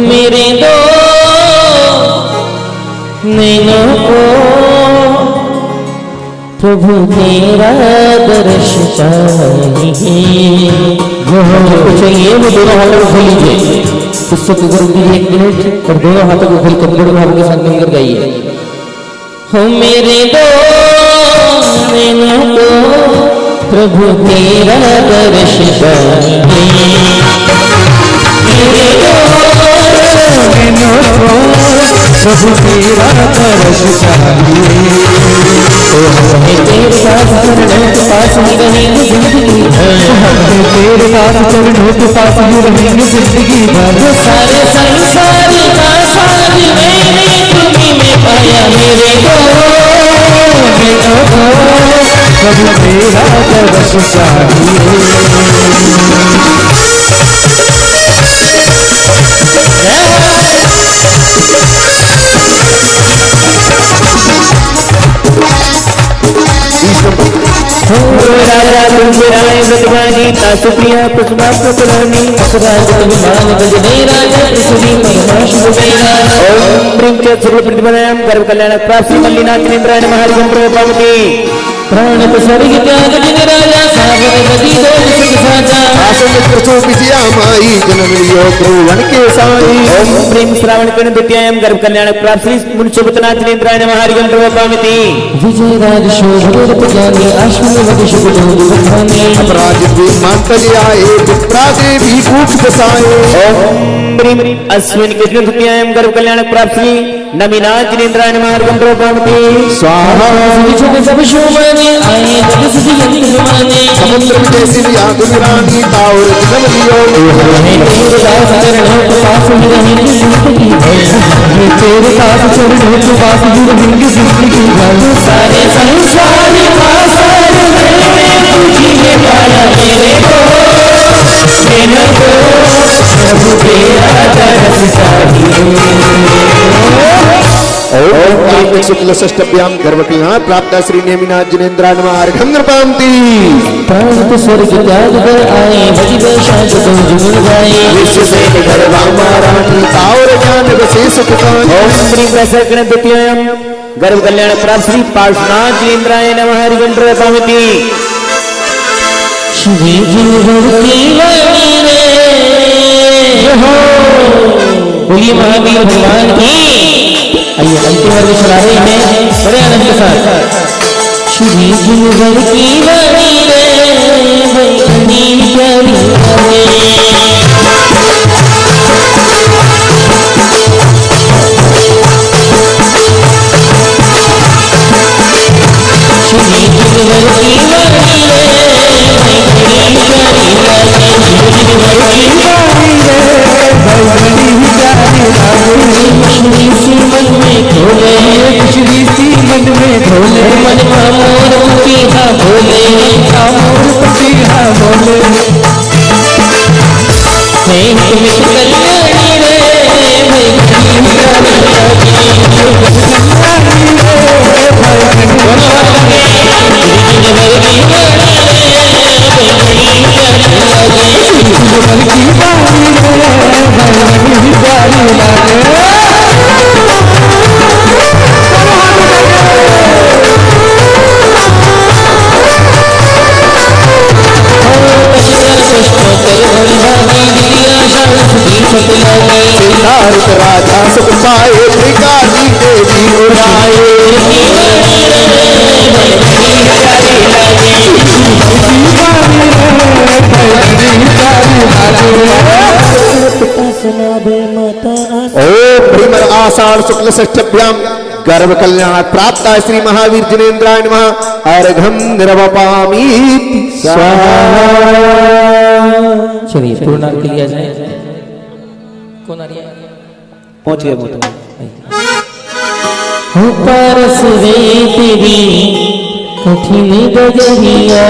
मेरे दो नैनों को प्रभु तेरा दर्श चाहिए चाहिए वो दोनों हाथों को खोल लीजिए। पुस्तक को खोल दीजिए 1 मिनट और दोनों हाथों को खोल कर बड़े भाव के साथ मिलकर गाइए। हो मेरे दो नैनों को प्रभु तेरा दर्श चाहिए मेरे दो नैनों को प्रभु तेरा दर्श चाहिए। तो हमें तेरे साथ चरणों के पास ही रहेंगे जिंदगी भर हमें तेरे साथ चरणों के पास ही रहेंगे जिंदगी भर सारे संसार का सार मैंने तुम्हीं में पाया मेरे को प्रभु तेरा दर्श चाहिए। राजा तुंगराय व्रतवाणी तासुप्रिया पुष्पा पुत्रानी अपराज विमान बजने राजा त्रिशूली परमाश भुवेना। ओम ब्रीम च सर्व प्रतिपदायाम गर्भ कल्याण प्राप्त श्री मल्लिनाथ जिनेन्द्राय नमः। हरियम प्रभुपामिते। प्राण को स्वर्ग त्याग जिन राजा सावन नदी दो सुख साजा आसन प्रचो विजया माई जन्म लियो ध्रुवन के साई। ओम ब्रीम श्रावण कृष्ण द्वितीयाम गर्भ कल्याण प्राप्त श्री मुनिशुभनाथ जिनेन्द्राय नमः। हरियम प्रभुपामिते। विजय राज शोभ जानी आश्विन वद शुभ जोड़ी बखाने अपराजित विमान तले आए विप्रा देवी कूट बसाए। ओम ब्रीम अश्विन कृष्ण द्वितीयाम गर्भ कल्याण प्राप्त श्री नमीनाथ जिनेन्द्राय नमः। हरियम प्रभुपामिते। स्वाहा सब शोभने आए जग सुधि जमाने समुद्र जैसी आगुन रानी ताउर जन्म लियो तेरे दास चरणों के पास ही रहेंगे जिंदगी भर तेरे दास चरणों के पास ही रहेंगे जिंदगी भर सारे संसार का सार मैंने तुझी में पाया मेरे को प्रभु तेरा दरस ओम कार्तिक शुक्ल षष्ठभ्याम गर्भकल्याण प्राप्त श्री नेमिनाथ जिनेन्द्राय नमः अर्घं नृपांति प्रांत स्वर्ग त्याग कर आए भजी वैशाख तुम जुड़ गए विश्व से गर्भामा रानी तावर ज्ञान बसे सुख पान ओम श्री प्रसन्न द्वितीयम गर्भ कल्याण प्राप्त श्री पार्श्वनाथ जिनेन्द्राय नमः अर्घं नृपांति श्री जीवन की वाणी रे हो बोलिए महावीर भगवान की। आइए अंतिम वर्ग चला रहे हैं बड़े आनंद के साथ। श्री जीवन की वाणी रे बैठनी प्यारी श्री जीवन की वाणी मन में खोले श्री सी मन में खोले मन का मोर पपीहा बोले का मोर पपीहा बोले मित कल्याणी रे राजा सुख पाए त्रिकाली देवी उड़ाए ओम प्रिमर आषाढ़ शुक्ल षष्ठभ्याम गर्भ कल्याण प्राप्त श्री महावीर जिनेन्द्राय नमः अर्घं निर्वपामि स्वाहा। चलिए पूर्णांग के लिए जाए कौन आ रही है पहुंच गए हो पारस रे तेरी कठिन डगरिया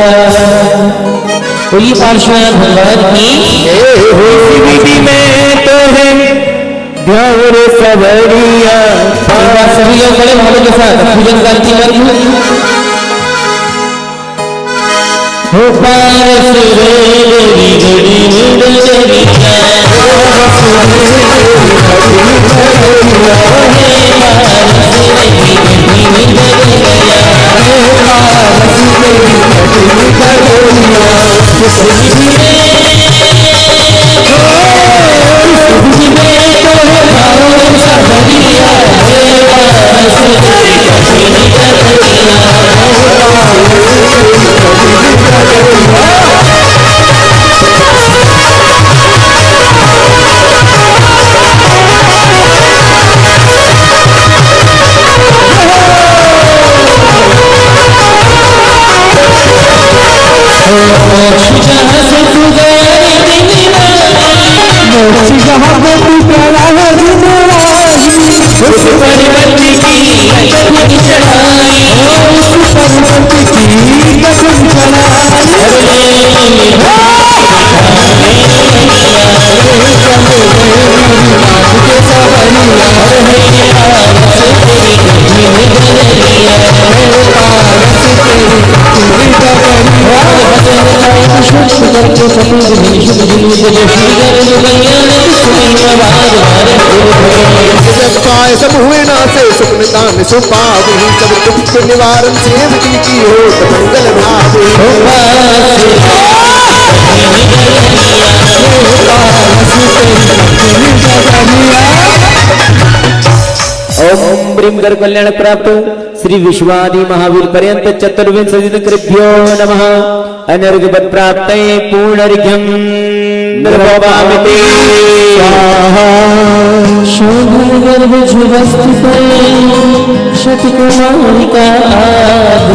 बोलिए पार्श्वनाथ भगवान की। विधि में तो है ध्यान सबरिया सभी लोग बड़े भावों के साथ पूजन करती हैं। हो पारस रे तेरी कठिन डगरिया सब हुए ना से सुख निदान सुपावि सब दुख निवारण सेवकी की हो मंगल भावे। ओम ब्रीम गर्भ कल्याण प्राप्त श्री विश्वादि महावीर पर्यंत चतुर्विंशति कृभ्यो नमः अनर्घवत् प्राप्ते पूर्णर्घ्यं निर्वपामिते स्वाहा। शोभन गर्भ जुवस्थिते शतकुमारिका आद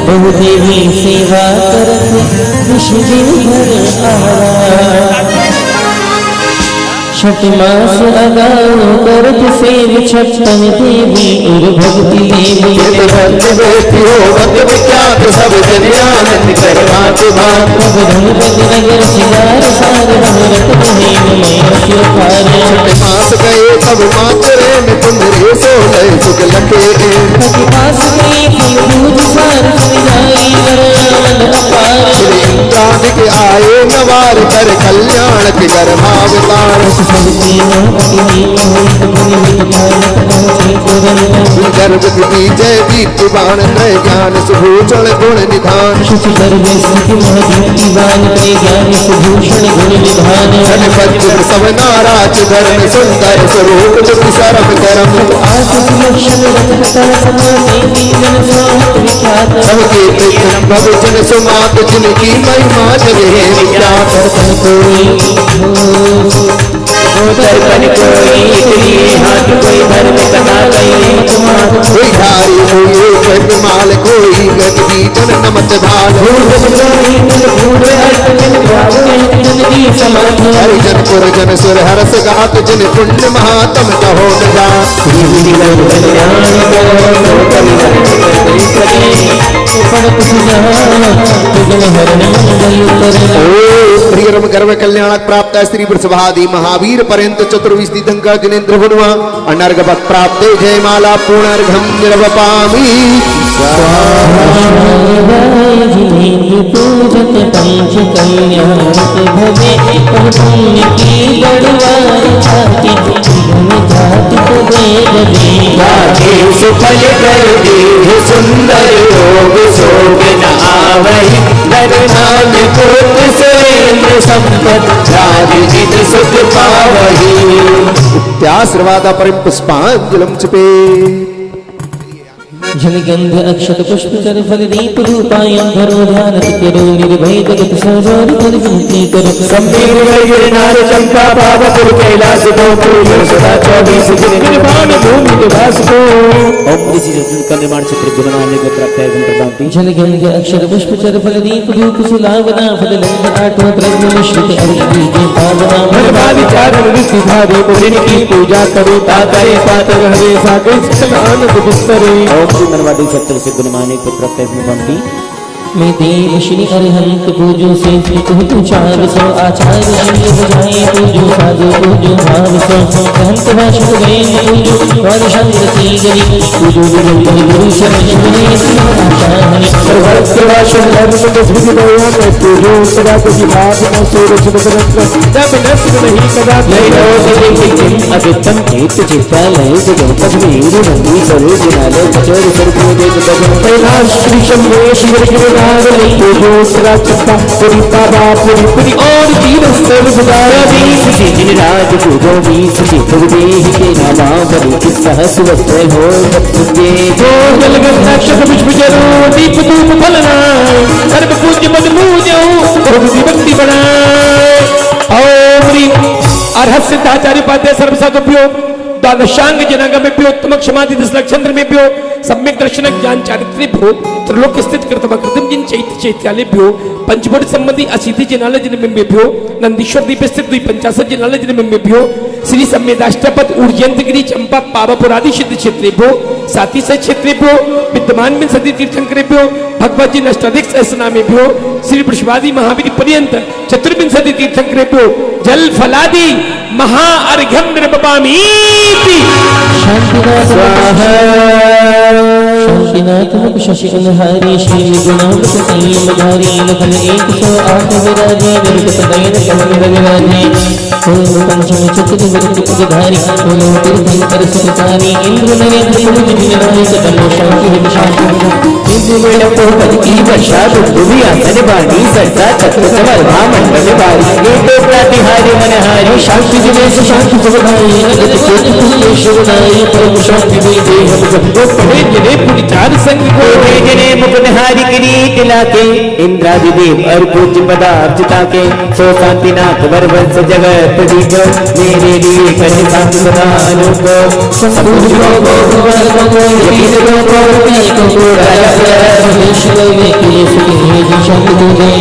बहुदेवी सेवा करत विश्वदेव भर आवा छठ मास अगाओ करत सेव छप्पन देवी और भक्ति देवी भक्त बेटी हो भक्त विख्यात सब जन आनंद करवात भात गणपति नगर सिंगार सार भरत महीन में शिवकार छठ मास गए तब मातरे में कुंदरे सोलह सुख लखे छठ मास में फल दूध सार सजाई वरदान अपार श्री इंद्रादिक आए नवार कर कल्याण के गर्भावतार गर्भ की जय दीप्तिवान त्रय ज्ञान सुभूषण गुण निधान गणपति सब नाराज धर्म सुंदर स्वरूप दुख शरम करम सबके प्रभु जन सुमात जिनकी महिमा जगे विख्यात हाथ कोई धर्म कथा कोई धारी कोई माल कोई गति जन नमत भाल हरिजन पुर जन सुर हरस गात जिन पुण्य महात्म कहो न जा प्रियरम गर्व कल्याणक प्राप्त श्री वृषभादि महावीर पर्यंत चतुर्विश तीर्थंकर दिनेन्द्र हुआ अनर्घवत प्राप्त जयमाला पूर्णर्घम निर्वपामि सुफल कर दे सुंदर योग सोग नावहि नरनाम कोट सुरेंद्र संपत राजजित सुख पावहि इत्याशीर्वाद परिम पुष्पांजलिम चुपे जलगंध अक्षत पुष्प कर फल दीप रूपायं धरो ध्यान करो निर्भय जगत सरोवर कर विनती करो गंभीर गिरनार चंपा पावपुर कैलाश गोपुर सदा 24 निर्वाण भूमि निवास को ओम इसी का निर्माण चित्र गुणमान्य को प्राप्त है गंतव्य जलगंध अक्षत पुष्प कर फल दीप धूप सुलावना फल लंग आठों द्रव्य मिश्रित अर्घ्य के पावना धर्मा विचार ऋषि भावे पुण्य की पूजा करो ताकरे पातर हरे सागर सकल आनंद विस्तरे ओम मनवादी सत्तर से गुणमाने को प्रत्येक निबंधी मैं देव श्री अरिहंत पूजो से तू चार सौ आचार्य अन्य बजाए पूजो साधु पूजो भाव सौ हंत भाषण गए पूजो वर्षंत की गई पूजो गुरु शरण आचार्य सर्वत्र भाषण धर्म में सुधि गया मैं पूजो सदा को विभाग में सूरज बदरत्र जब नष्ट नहीं कदा नहीं रहो सजे अदितम एक चित्तालय जगत कबीर नंदी सरे जिनालय कचोर सरको दे जगत कैलाश श्री शंभो शिव गिरनार पूजो सदा चित्ता पुरी बाबा पुरी और तीर स्तर बुदारा बीस से जिनराज पूजो बीस से गुरुदेव के नामा बलि किस सहस वस्त्र हो सत्य जो जलगंध अक्षत पुष्प जरो दीप धूप फलनाय सर्व पूज्य पद पूजो भक्ति भक्ति बनाए ओम ह्रीं अर्हत सिद्धाचार्य उपाध्याय सर्वसाधुभ्यो द्वादशांग जनागमेभ्यो उत्तम क्षमादि दशलक्षन्द्रमेभ्यो सम्यक दर्शन ज्ञान चारित्र्येभ्यो त्रिलोक स्थित कृतमकृतम जिन चैत्य चैत्यालेभ्यो पंचवट संबंधी असिद्धि जनालय जन्मेभ्यो नंदीश्वर द्वीप स्थित 250 जनालय जन्मेभ्यो श्री सम्मेदाष्टपद ऊर्जयंतगिरी चंपा पावापुरादि सिद्ध क्षेत्रेभ्यो साथी सह क्षेत्रेभ्यो विद्यमान में सदी तीर्थंकरेभ्यो भगवत जी नष्टाधिक सहस्रनामेभ्यो श्री वृषभादि महावीर पर्यंत चतुर्विंशति तीर्थंकरेभ्यो जल फलादि महा अर्घ्यम निर्वपामि शांतिनाथ मुख शशि अनहारी श्री गुणामृत संयम धारी नखल 108 विराजे विरत दयन कमल विराजे ओम पंचम चतुर्विद धारी ओम तीर्थंकर सुतारी इंद्र नरेंद्र सूरज विनायक तनो शांति शांति इंद्र वेल को पद की वर्षा दुर्दुभि आसन बाणी सरता चक्र कमल भामंडल बारी ये तो प्रतिहारी मनहारी शांति दिवेश शांति सुधाई जगत कोटि शिवनाई परम शांति दे हम सबको पढ़े जने पुनि चार संग को जने मुकुटहारी किरीट लाके इंद्रादि देव और पूज्य पदार्चिता के सो शांतिनाथ वरवंश जगत प्रदीप मेरे लिए कर शांत सदा अनुप संपूर्ण को यकीन को राजा विश्व में के सुखी शांति दे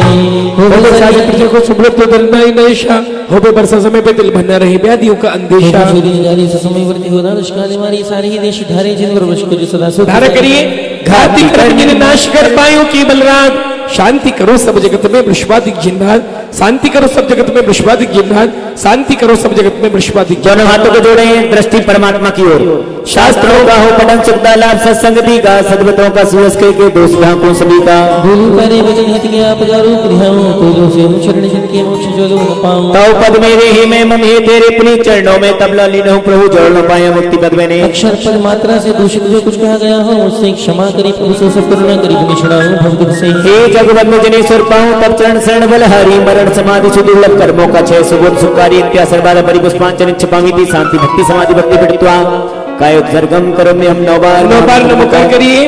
होवे सारी प्रजा को सुब्रत दलनाई नैशा होवे वर्षा समय पे दिल बना रहे व्याधियों का अंदेशा जारी समय वर्ती हो ना दुष्काली मारी सारी ही देश धारे जिन वर्ष को जो सदा सुख धारा करिए घाती कर्म जिन नाश कर पायो की बलराज शांति करो सब जगत में वृषभादिक जिन्नाथ शांति करो सब जगत में वृषभादिक जिन्नाथ शांति करो सब जगत में वृषभादिक दोनों हाथों को जोड़े दृष्टि परमात्मा की ओर शास्त्रों का हो पठन सुखदा लाभ सत्संगति का सद्गतों का सुयस के दोष को सभी का भूल करे वचन हित के आप जारू प्रियाओ तो जो से शरण जिनके मोक्ष जो लो न पाऊं तौ पद मेरे ही मैं मम हे तेरे अपने चरणों में तब लीन हूं प्रभु जोड़ न पाया मुक्ति पद में अक्षर पद मात्रा से दूषित जो कुछ कहा गया हो उससे क्षमा करी प्रभु से सब करुणा करी तुम्हें छुड़ाऊं भक्त से हे जगवंद जनेश्वर पाऊं तब चरण शरण बल हरि मरण समाधि सुदुर्लभ कर्मों का क्षय सुबोध सुकारी इत्या सर्वादा परिपुष्पांचन क्षपामिति शांति भक्ति समाधि भक्ति पिटत्वा काय उत्सर्गम करो में हम नौ बार नमस्कार करिए।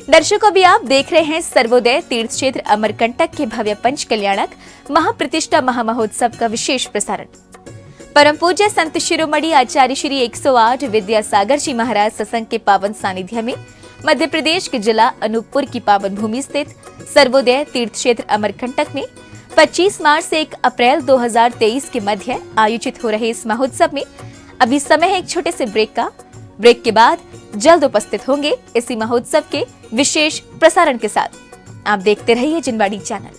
दर्शकों अभी आप देख रहे हैं सर्वोदय तीर्थ क्षेत्र अमरकंटक के भव्य पंच कल्याणक महाप्रतिष्ठा महामहोत्सव का विशेष प्रसारण। परम पूज्य संत शिरोमणि आचार्य श्री 108 विद्यासागर जी महाराज सत्संग के पावन सानिध्य में मध्य प्रदेश के जिला अनूपपुर की पावन भूमि स्थित सर्वोदय तीर्थ क्षेत्र अमरकंटक में 25 मार्च से 1 अप्रैल 2023 के मध्य आयोजित हो रहे इस महोत्सव में अभी समय है एक छोटे से ब्रेक के बाद जल्द उपस्थित होंगे इसी महोत्सव के विशेष प्रसारण के साथ। आप देखते रहिए जिनवाड़ी चैनल।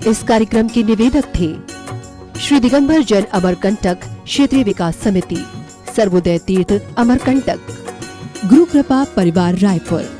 इस कार्यक्रम के निवेदक थे श्री दिगंबर जैन अमरकंटक क्षेत्रीय विकास समिति, सर्वोदय तीर्थ अमरकंटक, गुरु कृपा परिवार रायपुर।